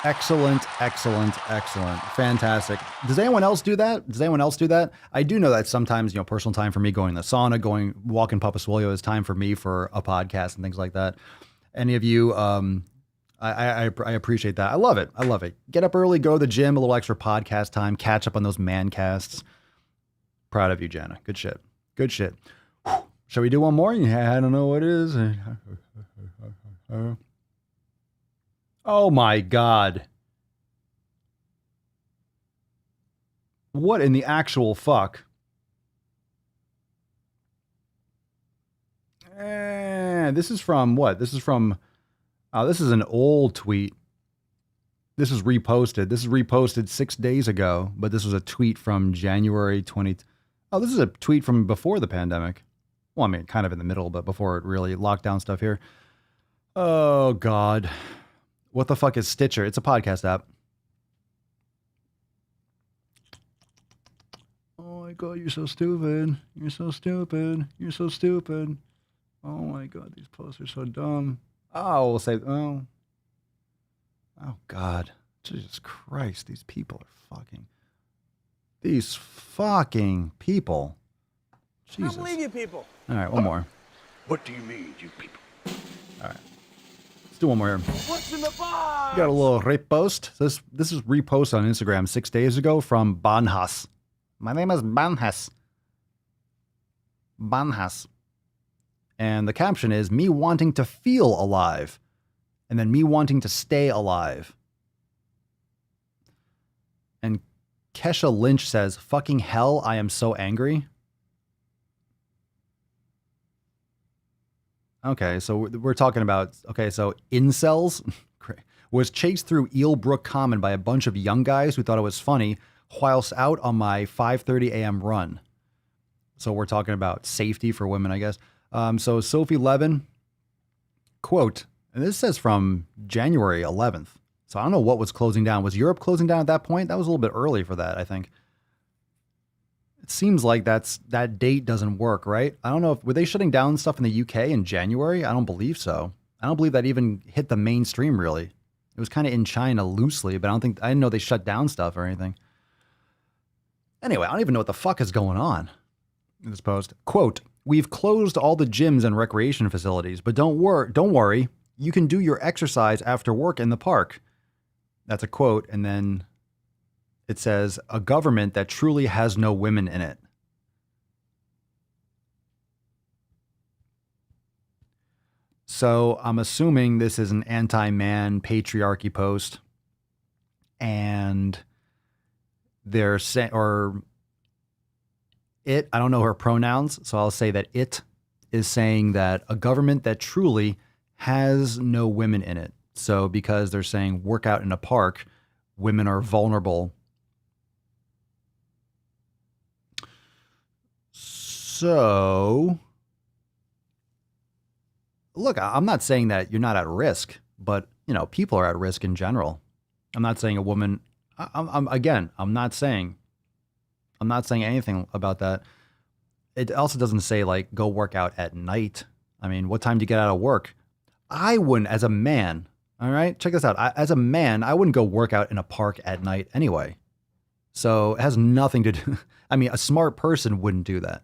Excellent, excellent, excellent. Fantastic. Does anyone else do that? I do know that sometimes, personal time for me, going to the sauna, walking Papa Swolio is time for me for a podcast and things like that. Any of you, I appreciate that. I love it. Get up early, go to the gym, a little extra podcast time, catch up on those man casts. Proud of you, Jana. Good shit. Shall we do one more? Yeah, I don't know what it is. Oh my God. What in the actual fuck? This is from what? This is an old tweet. This is reposted 6 days ago, but this was a tweet from January 20. Oh, this is a tweet from before the pandemic. Well, I mean, kind of in the middle, but before it really locked down stuff here. Oh, God. What the fuck is Stitcher? It's a podcast app. Oh my God, you're so stupid. Oh my God, these posts are so dumb. Oh, we'll say, oh God. Jesus Christ, these people are these fucking people. Jesus. I don't believe you people. All right, one more. What do you mean, you people? All right. Let's do one more here. What's in the box? Got a little repost. This is repost on Instagram 6 days ago from Banhas. My name is Banhas. And the caption is me wanting to feel alive. And then me wanting to stay alive. And Kesha Lynch says, fucking hell, I am so angry. Okay, so we're talking about, so incels was chased through Eelbrook Common by a bunch of young guys who thought it was funny whilst out on my 5:30 a.m. run. So we're talking about safety for women, I guess. So Sophie Levin, quote, and this says from January 11th. So I don't know what was closing down. Was Europe closing down at that point? That was a little bit early for that, I think. It seems like that date doesn't work, right? I don't know were they shutting down stuff in the UK in January? I don't believe so. I don't believe that even hit the mainstream, really. It was kind of in China loosely, but I didn't know they shut down stuff or anything. Anyway, I don't even know what the fuck is going on in this post. Quote, we've closed all the gyms and recreation facilities, but don't worry. You can do your exercise after work in the park. That's a quote. And then it says, a government that truly has no women in it. So I'm assuming this is an anti-man patriarchy post. And they're saying, or it, I don't know her pronouns, so I'll say that it is saying that a government that truly has no women in it. So because they're saying work out in a park, women are vulnerable. So, look, I'm not saying that you're not at risk, but, people are at risk in general. I'm not saying a woman, I'm not saying anything about that. It also doesn't say, like, go work out at night. I mean, what time do you get out of work? I wouldn't, as a man, all right? Check this out. As a man, I wouldn't go work out in a park at night anyway. So it has nothing to do, I mean, a smart person wouldn't do that.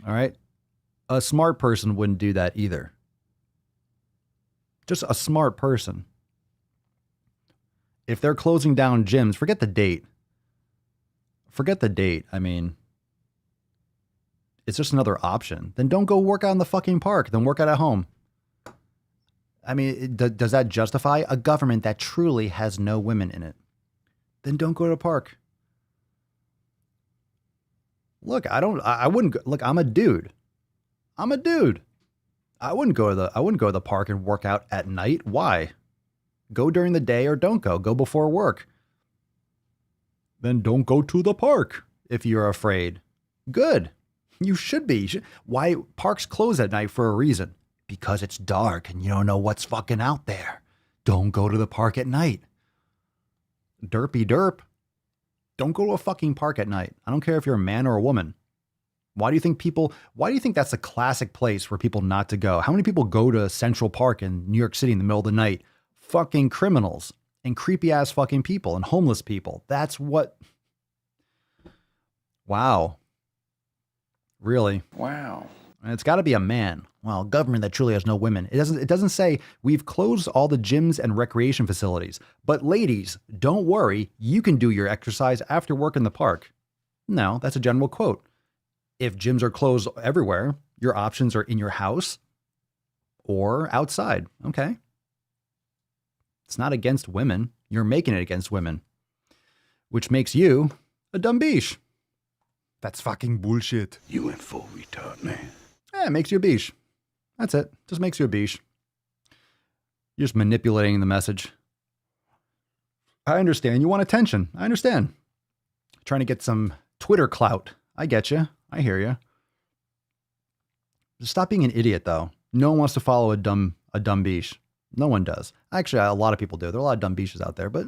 All right. A smart person wouldn't do that either. Just a smart person. If they're closing down gyms, forget the date. Forget the date. I mean, it's just another option. Then don't go work out in the fucking park. Then work out at home. I mean, does that justify a government that truly has no women in it? Then don't go to the park. Look, I wouldn't look, I'm a dude. I wouldn't go to the park and work out at night. Why? Go during the day or don't go. Go before work. Then don't go to the park if you're afraid. Good. You should be. Why? Parks close at night for a reason. Because it's dark and you don't know what's fucking out there. Don't go to the park at night. Derpy derp. Don't go to a fucking park at night. I don't care if you're a man or a woman. Why do you think that's a classic place for people not to go? How many people go to Central Park in New York City in the middle of the night? Fucking criminals and creepy ass fucking people and homeless people. That's what. Wow. Really? Wow. And it's got to be a man. Well, government that truly has no women. It doesn't say we've closed all the gyms and recreation facilities. But ladies, don't worry. You can do your exercise after work in the park. No, that's a general quote. If gyms are closed everywhere, your options are in your house or outside. Okay. It's not against women. You're making it against women, which makes you a dumb biche. That's fucking bullshit. You went full retard, man. Yeah, it makes you a biche. That's it. Just makes you a biche. You're just manipulating the message. I understand. You want attention. I understand. Trying to get some Twitter clout. I get you. I hear you. Just stop being an idiot, though. No one wants to follow a dumb biche. No one does. Actually, a lot of people do. There are a lot of dumb biches out there, but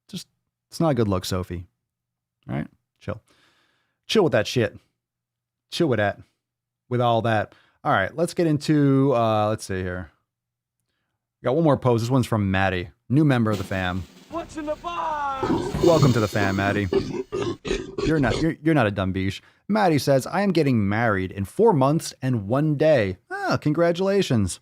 just, it's not a good look, Sophie. All right? Chill. Chill with that shit. Chill with that. With all that. All right, let's get into, let's see here. Got one more post. This one's from Maddie, new member of the fam. What's in the box? Welcome to the fam, Maddie. You're not a dumb biche. Maddie says, I am getting married in 4 months and 1 day. Ah, congratulations.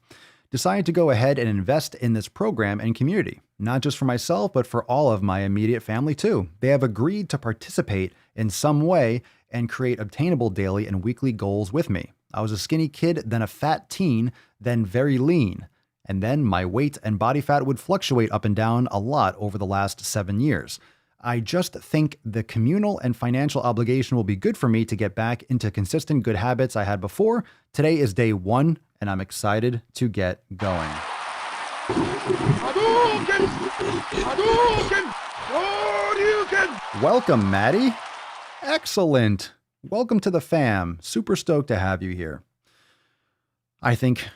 Decided to go ahead and invest in this program and community, not just for myself, but for all of my immediate family too. They have agreed to participate in some way and create obtainable daily and weekly goals with me. I was a skinny kid, then a fat teen, then very lean. And then my weight and body fat would fluctuate up and down a lot over the last 7 years. I just think the communal and financial obligation will be good for me to get back into consistent good habits I had before. Today is day 1, and I'm excited to get going. Welcome, Maddie. Excellent. Welcome to the fam. Super stoked to have you here. I think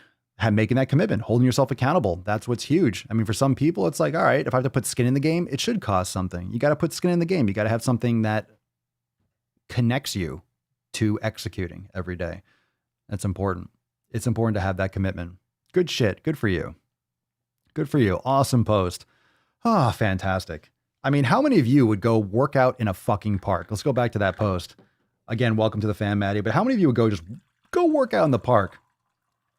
making that commitment, holding yourself accountable, that's what's huge. I mean, for some people, it's like, all right, if I have to put skin in the game, it should cost something. You got to put skin in the game. You got to have something that connects you to executing every day. That's important. It's important to have that commitment. Good shit. Good for you. Good for you. Awesome post. Ah, fantastic. I mean, how many of you would go work out in a fucking park? Let's go back to that post. Again, welcome to the fam, Maddie. But how many of you would go work out in the park?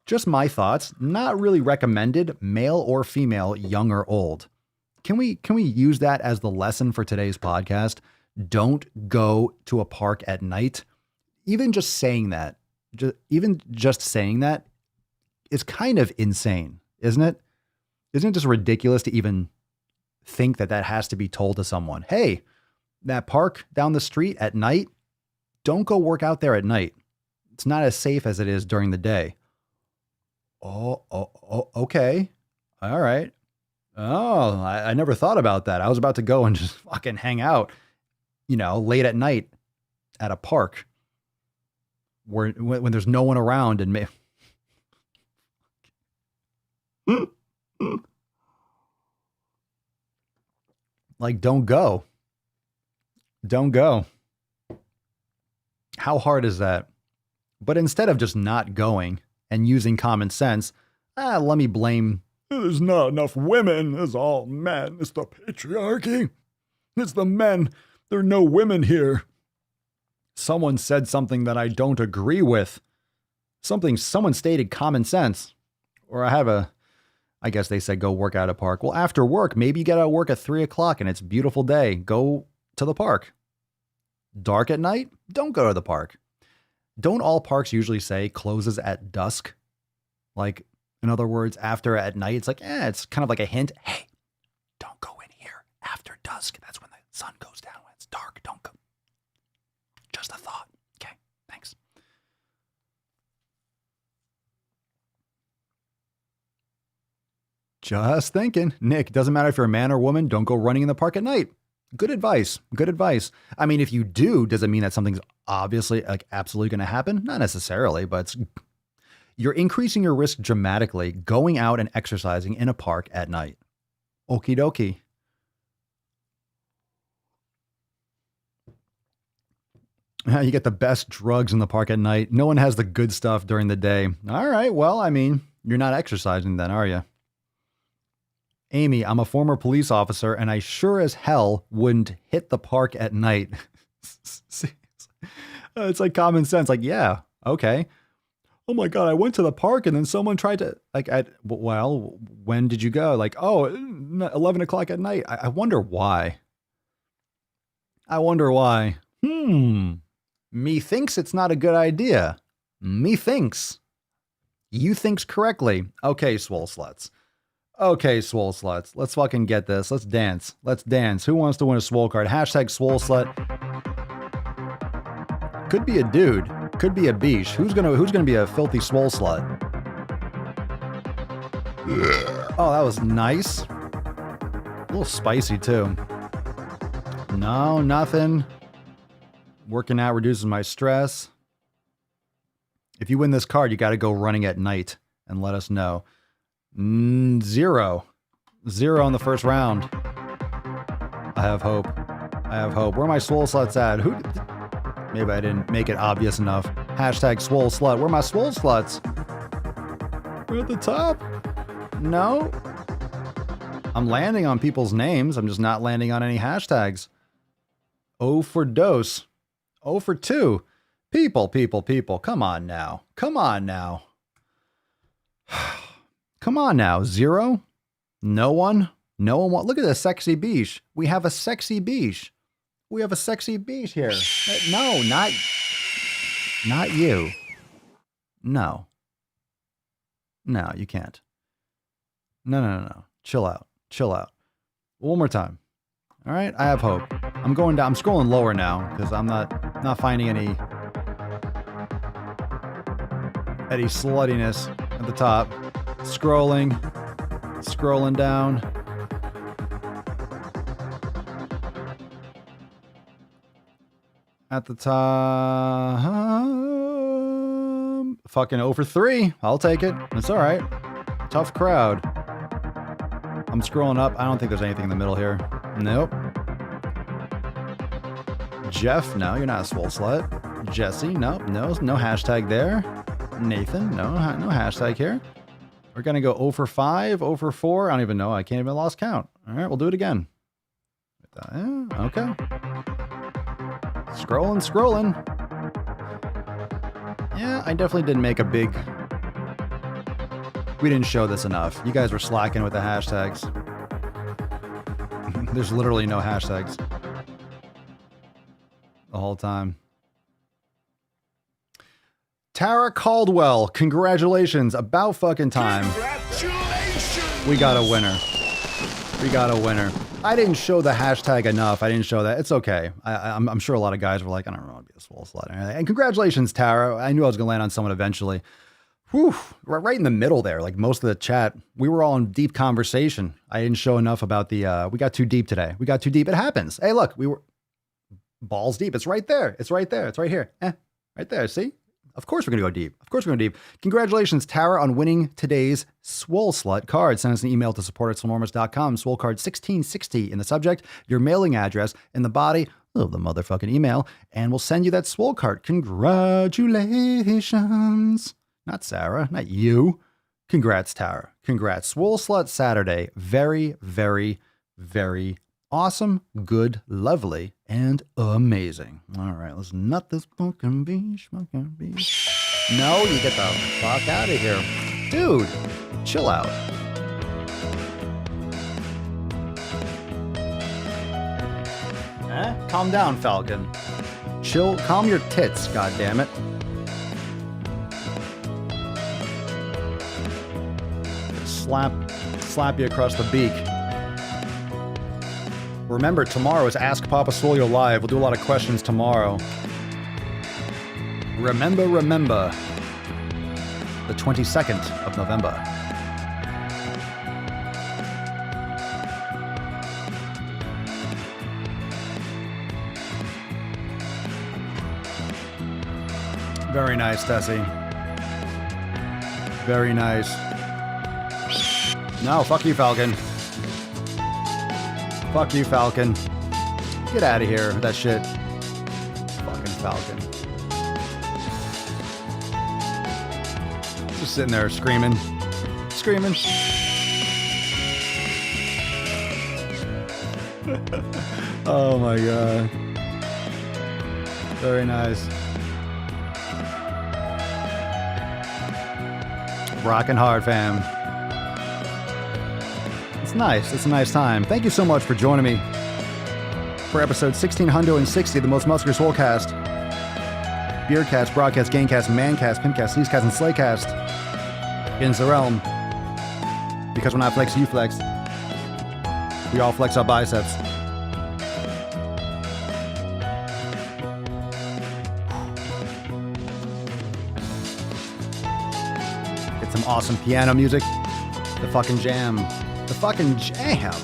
Just my thoughts. Not really recommended, male or female, young or old. Can we use that as the lesson for today's podcast? Don't go to a park at night. Even just saying that, is kind of insane, isn't it? Isn't it just ridiculous to even think that has to be told to someone? Hey, that park down the street at night, don't go work out there at night. It's not as safe as it is during the day. Oh, okay. All right. Oh, I never thought about that. I was about to go and just fucking hang out, late at night at a park when there's no one around and like, don't go. Don't go. How hard is that? But instead of just not going and using common sense, let me blame, there's not enough women, it's all men, it's the patriarchy, it's the men, there are no women here. Someone said something that I don't agree with. Someone stated common sense. Or I guess they said go work out at a park. Well, after work, maybe you get out of work at 3 o'clock and it's a beautiful day. Go to the park. Dark at night? Don't go to the park. Don't all parks usually say closes at dusk? Like, in other words, after at night, it's like, it's kind of like a hint. Hey, don't go in here after dusk. That's when the sun goes down. When it's dark, don't go. Just a thought. Okay, thanks. Just thinking. Nick, doesn't matter if you're a man or woman, don't go running in the park at night. Good advice. Good advice. I mean, if you do, does it mean that something's obviously, like, absolutely going to happen? Not necessarily, but you're increasing your risk dramatically going out and exercising in a park at night. Okie dokie. You get the best drugs in the park at night. No one has the good stuff during the day. All right. Well, I mean, you're not exercising then, are you? Amy, I'm a former police officer and I sure as hell wouldn't hit the park at night. It's like common sense. Like, yeah, okay. Oh my God, I went to the park and then someone tried to, well, when did you go? Like, 11 o'clock at night. I wonder why. Methinks it's not a good idea. Methinks. You thinks correctly. Okay, swole sluts. Let's fucking get this. Let's dance. Who wants to win a swole card? Hashtag swole slut. Could be a dude. Could be a beesh. Who's gonna be a filthy swole slut? Oh, that was nice. A little spicy too. No, nothing. Working out reduces my stress. If you win this card, you got to go running at night and let us know. 0 in the first round. I have hope. Where are my swole sluts at? Maybe I didn't make it obvious enough. Hashtag swole slut. Where are my swole sluts? We're at the top. No. I'm landing on people's names. I'm just not landing on any hashtags. O for dose. O for 2. People. Come on now. Come on now. 0? No one? Look at this sexy beach. We have a sexy beach. Here. No, not you. No, you can't. No. Chill out. One more time. All right. I have hope. I'm going down. I'm scrolling lower now because I'm not finding any sluttiness at the top. Scrolling down. At the top, fucking over 3. I'll take it. It's all right. Tough crowd. I'm scrolling up. I don't think there's anything in the middle here. Nope. Jeff, no, you're not a swole slut. Jesse, no hashtag there. Nathan, no hashtag here. We're going to go 0 for 5, 0 for 4. I don't even know. I can't even lost count. All right, we'll do it again. Okay. Scrolling. Yeah, I definitely didn't make a big... We didn't show this enough. You guys were slacking with the hashtags. There's literally no hashtags. The whole time. Tara Caldwell, congratulations. About fucking time. Congratulations! We got a winner. I didn't show the hashtag enough. I didn't show that. It's okay. I'm sure a lot of guys were like, I don't want to be a swole slut. And congratulations, Tara. I knew I was going to land on someone eventually. Whew, right in the middle there. Like most of the chat, we were all in deep conversation. I didn't show enough about we got too deep today. It happens. Hey, look, we were balls deep. It's right there. It's right here. Right there. See? Of course we're going to go deep. Congratulations, Tara, on winning today's Swole Slut card. Send us an email to support@swolenormous.com. Swole card 1660 in the subject, your mailing address in the body of the motherfucking email, and we'll send you that Swole card. Congratulations. Not Sarah, not you. Congrats, Tara. Congrats. Swole Slut Saturday. Very, very, very Awesome, good, lovely, and amazing. All right, let's nut this fucking beach. No, you get the fuck out of here. Dude, chill out. Calm down, Falcon. Chill, calm your tits, goddammit. Slap you across the beak. Remember, tomorrow is Ask Papa Swolio Live. We'll do a lot of questions tomorrow. Remember, the 22nd of November. Very nice, Tessie. Very nice. No, fuck you, Falcon. Fuck you, Falcon. Get out of here, that shit. Fucking Falcon. Just sitting there screaming. Screaming. Oh my god. Very nice. Rockin' hard, fam. It's nice. It's a nice time. Thank you so much for joining me for episode 1660, the most muscular Swolecast. Beardcast, Broadcast, Gamecast, Mancast, Pimpcast, Sneezecast, and Slaycast. Against the realm. Because when I flex, you flex. We all flex our biceps. Get some awesome piano music. The fucking jam. The fucking jam.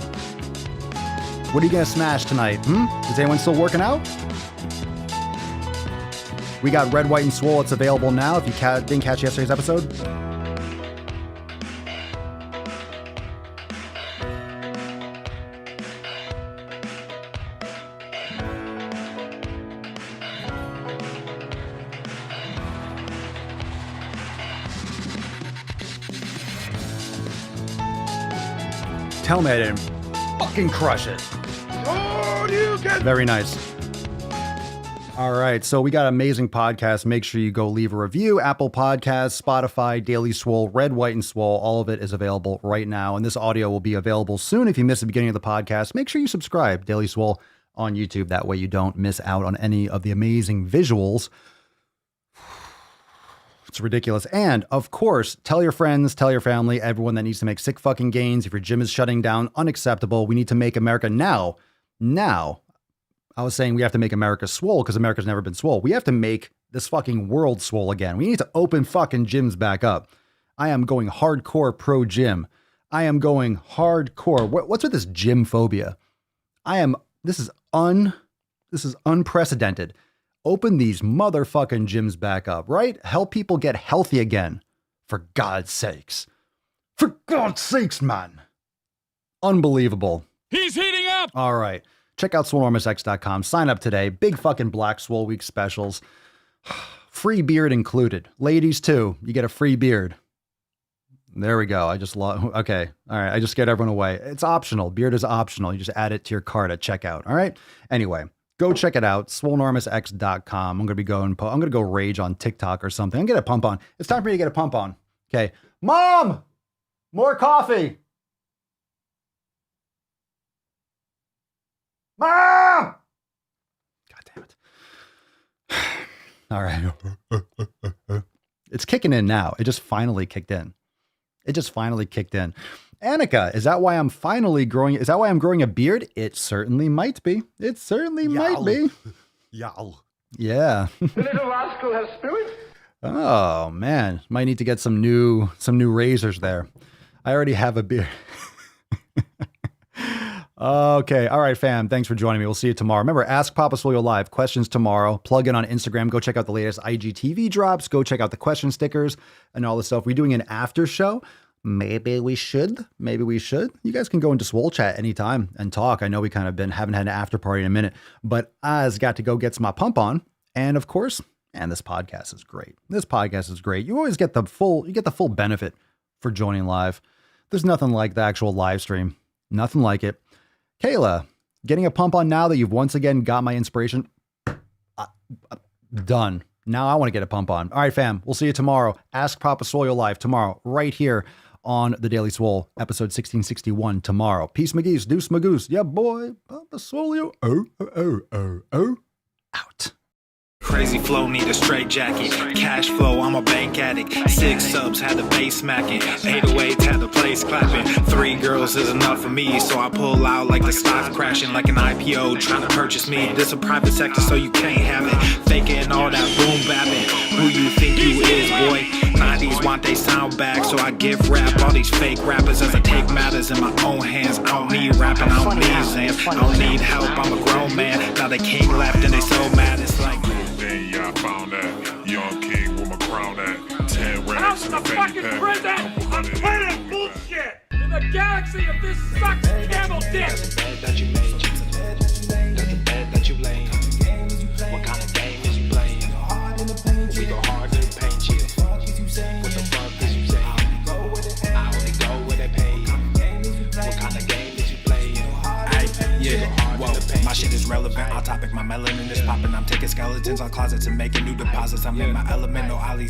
What are you gonna smash tonight? Is anyone still working out? We got Red, White, and Swole. It's available now if you didn't catch yesterday's episode. Tell me I didn't fucking crush it. Oh, you get Very nice. All right, so we got an amazing podcast. Make sure you go leave a review. Apple Podcasts, Spotify, Daily Swole, Red, White, and Swole. All of it is available right now, and this audio will be available soon. If you missed the beginning of the podcast, make sure you subscribe, Daily Swole, on YouTube. That way you don't miss out on any of the amazing visuals. It's ridiculous. And, of course, tell your friends, tell your family, everyone that needs to make sick fucking gains. If your gym is shutting down, unacceptable. We need to make America now. I was saying we have to make America swole because America's never been swole. We have to make this fucking world swole again. We need to open fucking gyms back up. I am going hardcore pro gym. I am going hardcore. What's with this gym phobia? This is unprecedented. Open these motherfucking gyms back up, right? Help people get healthy again. For God's sakes. For God's sakes, man. Unbelievable. He's heating up! All right. Check out Swolenormousx.com. Sign up today. Big fucking Black Swole Week specials. Free beard included. Ladies, too. You get a free beard. There we go. Okay. All right. I just scared everyone away. It's optional. Beard is optional. You just add it to your cart at checkout. All right. Anyway. Go check it out, Swolenormousx.com. I'm going to go rage on TikTok or something. I'm going to get a pump on. It's time for me to get a pump on. Okay. Mom! More coffee! Mom! God damn it. All right. It's kicking in now. It just finally kicked in. Annika, is that why I'm finally growing? Is that why I'm growing a beard? It certainly might be. Might be. Yow. Yeah. The little rascal has spirit. Oh man, might need to get some new razors there. I already have a beard. Okay. All right, fam. Thanks for joining me. We'll see you tomorrow. Remember, Ask Papa Swolio Live. Questions tomorrow. Plug in on Instagram. Go check out the latest IGTV drops. Go check out the question stickers and all this stuff. We're doing an after show. Maybe we should. You guys can go into Swole Chat anytime and talk. I know we kind of haven't had an after party in a minute, but I've got to go get my pump on. And of course, this podcast is great. You always get the full benefit for joining live. There's nothing like the actual live stream. Nothing like it. Kayla, Getting a pump on now that you've once again got my inspiration. Done. Now I want to get a pump on. All right, fam. We'll see you tomorrow. Ask Papa Swolio live tomorrow, right here on the Daily Swole, episode 1661 tomorrow. Peace, McGee's. Deuce, Magoose. Yeah, boy. Papa Swolio. Out. Crazy flow, need a straight jacket. Cash flow, I'm a bank addict. 6 subs, had the bass smacking. 808s, had the place clapping. 3 girls is enough for me, so I pull out like the stock crashing. Like an IPO, trying to purchase me. This a private sector, so you can't have it. Faking all that boom bapping. Who you think you is, boy? 90s want they sound back, so I give rap all these fake rappers as I take matters in my own hands. I don't need rapping, I don't need Zans. I don't need help, I'm a grown man. Now the king left and they so mad, it's like... Yeah, I found that young king with my crown at 10 racks in the fucking prison! I'm playing bullshit! In the galaxy of this sucks camel dick! That's the bed that you made. That's the bed that you lay in. What kind of game is you playing? We go hard to paint you. What the fuck is you saying? I only go where they pay. What kind of game is you playing? Yeah, whoa, my shit is relevant. On topic, my melanin is popping. I'm taking skeletons on closets and making new deposits. I'm in my element, no ollies.